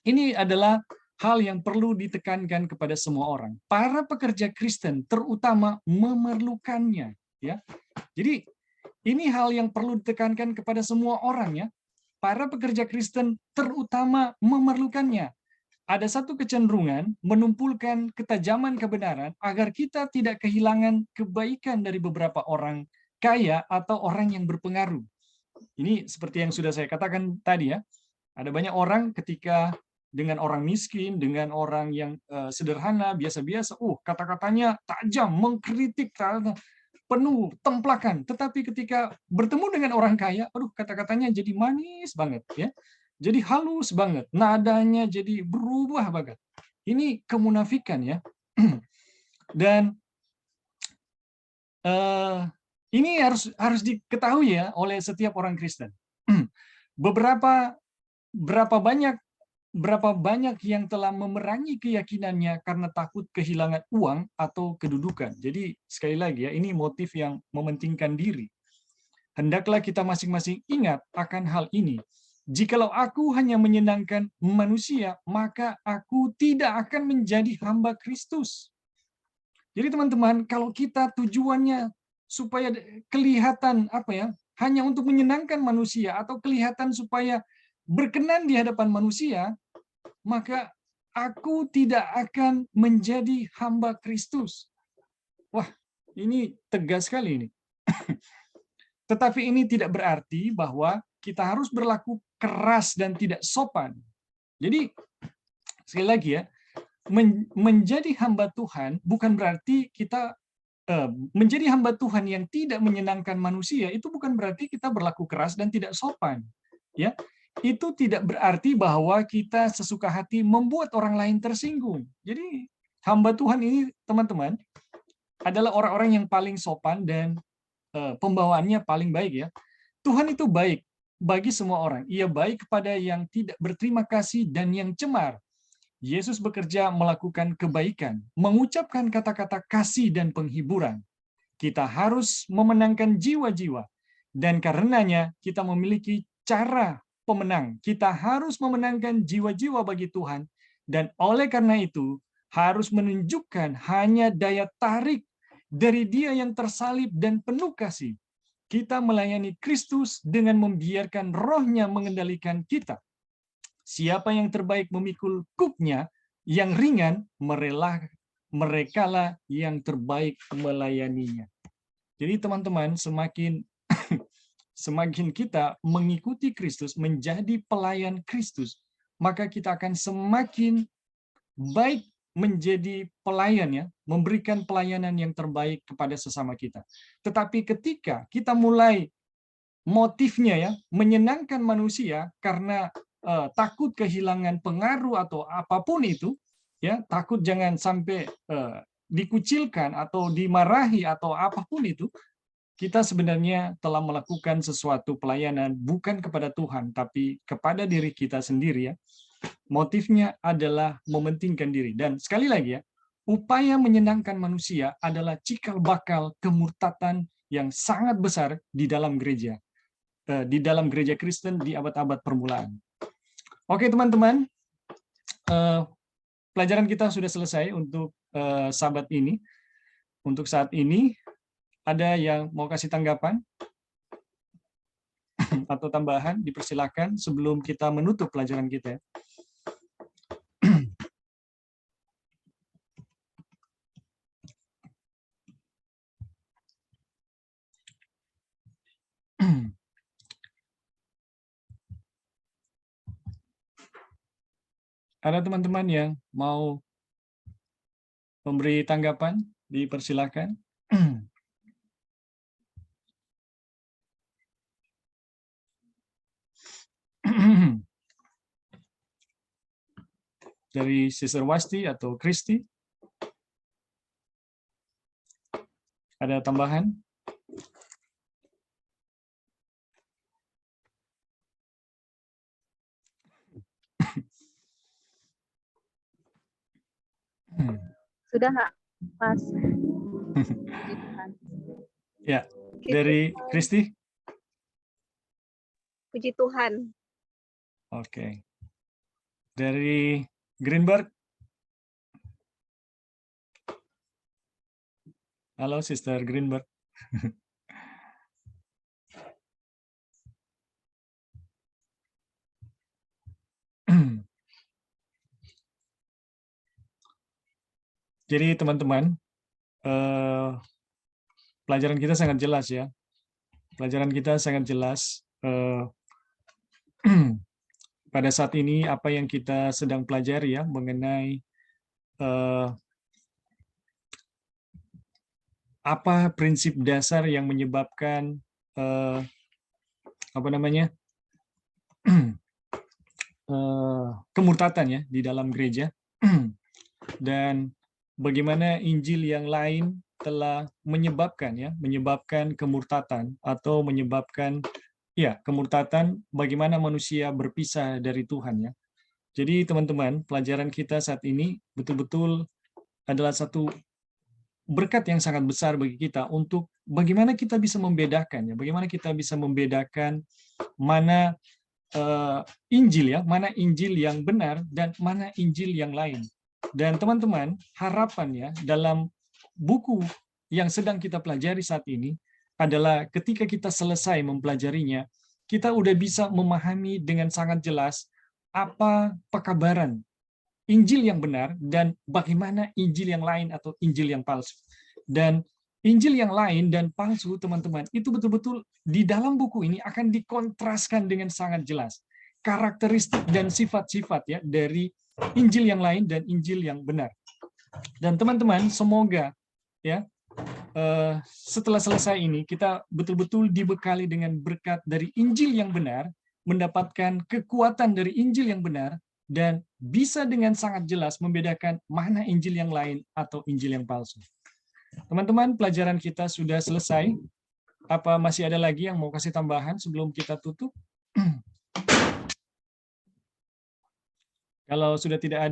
Ini adalah hal yang perlu ditekankan kepada semua orang. Para pekerja Kristen terutama memerlukannya ya. Jadi ini hal yang perlu ditekankan kepada semua orang ya. Para pekerja Kristen terutama memerlukannya. Ada satu kecenderungan menumpulkan ketajaman kebenaran agar kita tidak kehilangan kebaikan dari beberapa orang kaya atau orang yang berpengaruh. Ini seperti yang sudah saya katakan tadi ya. Ada banyak orang ketika dengan orang miskin, dengan orang yang sederhana, biasa-biasa, kata-katanya tajam, mengkritik, penuh templakan. Tetapi ketika bertemu dengan orang kaya, kata-katanya jadi manis banget ya. Jadi halus banget, nadanya jadi berubah banget. Ini kemunafikan ya. Dan ini harus diketahui ya oleh setiap orang Kristen. Berapa banyak yang telah memerangi keyakinannya karena takut kehilangan uang atau kedudukan. Jadi sekali lagi ya, ini motif yang mementingkan diri. Hendaklah kita masing-masing ingat akan hal ini. Jikalau aku hanya menyenangkan manusia, maka aku tidak akan menjadi hamba Kristus. Jadi teman-teman, kalau kita tujuannya supaya kelihatan hanya untuk menyenangkan manusia atau kelihatan supaya berkenan di hadapan manusia, maka aku tidak akan menjadi hamba Kristus. Wah, ini tegas sekali ini. Tetapi ini tidak berarti bahwa kita harus berlaku keras dan tidak sopan. Jadi, sekali lagi ya, menjadi hamba Tuhan bukan berarti kita menjadi hamba Tuhan yang tidak menyenangkan manusia, itu bukan berarti kita berlaku keras dan tidak sopan. Ya, itu tidak berarti bahwa kita sesuka hati membuat orang lain tersinggung. Jadi, hamba Tuhan ini, teman-teman, adalah orang-orang yang paling sopan dan pembawaannya paling baik ya. Tuhan itu baik bagi semua orang. Ia baik kepada yang tidak berterima kasih dan yang cemar. Yesus bekerja melakukan kebaikan, mengucapkan kata-kata kasih dan penghiburan. Kita harus memenangkan jiwa-jiwa, dan karenanya kita memiliki cara pemenang. Kita harus memenangkan jiwa-jiwa bagi Tuhan, dan oleh karena itu harus menunjukkan hanya daya tarik dari Dia yang tersalib dan penuh kasih. Kita melayani Kristus dengan membiarkan Roh-Nya mengendalikan kita. Siapa yang terbaik memikul kupnya, yang ringan merekalah yang terbaik melayaninya. Jadi teman-teman, semakin kita mengikuti Kristus, menjadi pelayan Kristus, maka kita akan semakin baik menjadi pelayan ya, memberikan pelayanan yang terbaik kepada sesama kita. Tetapi ketika kita mulai motifnya ya menyenangkan manusia karena takut kehilangan pengaruh atau apapun itu ya, takut jangan sampai dikucilkan atau dimarahi atau apapun itu, kita sebenarnya telah melakukan sesuatu pelayanan bukan kepada Tuhan, tapi kepada diri kita sendiri ya. Motifnya adalah mementingkan diri. Dan sekali lagi ya, upaya menyenangkan manusia adalah cikal bakal kemurtatan yang sangat besar di dalam gereja Kristen di abad-abad permulaan. Oke teman-teman, pelajaran kita sudah selesai untuk sabat ini. Untuk saat ini, ada yang mau kasih tanggapan atau tambahan? Dipersilakan sebelum kita menutup pelajaran kita. Ada teman-teman yang mau memberi tanggapan? Dipersilakan. Dari Sister Wasti atau Kristi? Ada tambahan? Sudah nggak pas? Ya, dari Kristi? Puji Tuhan. Oke. Dari Greenberg? Halo, Sister Greenberg. Jadi teman-teman, pelajaran kita sangat jelas ya. Pelajaran kita sangat jelas. Pada saat ini apa yang kita sedang pelajari ya mengenai apa prinsip dasar yang menyebabkan kemurtatan ya di dalam gereja dan bagaimana Injil yang lain telah menyebabkan kemurtatan atau menyebabkan kemurtatan, bagaimana manusia berpisah dari Tuhan ya. Jadi teman-teman, pelajaran kita saat ini betul-betul adalah satu berkat yang sangat besar bagi kita untuk bagaimana kita bisa membedakan ya, bagaimana kita bisa membedakan mana Injil ya, mana Injil yang benar dan mana Injil yang lain. Dan teman-teman, harapan ya dalam buku yang sedang kita pelajari saat ini adalah ketika kita selesai mempelajarinya, kita udah bisa memahami dengan sangat jelas apa pekabaran Injil yang benar dan bagaimana Injil yang lain atau Injil yang palsu. Dan Injil yang lain dan palsu, teman-teman, itu betul-betul di dalam buku ini akan dikontraskan dengan sangat jelas. Karakteristik dan sifat-sifat ya dari Injil yang lain dan Injil yang benar. Dan teman-teman, semoga ya setelah selesai ini kita betul-betul dibekali dengan berkat dari Injil yang benar, mendapatkan kekuatan dari Injil yang benar, dan bisa dengan sangat jelas membedakan mana Injil yang lain atau Injil yang palsu. Teman-teman, pelajaran kita sudah selesai. Apa masih ada lagi yang mau kasih tambahan sebelum kita tutup? Kalau sudah tidak ada,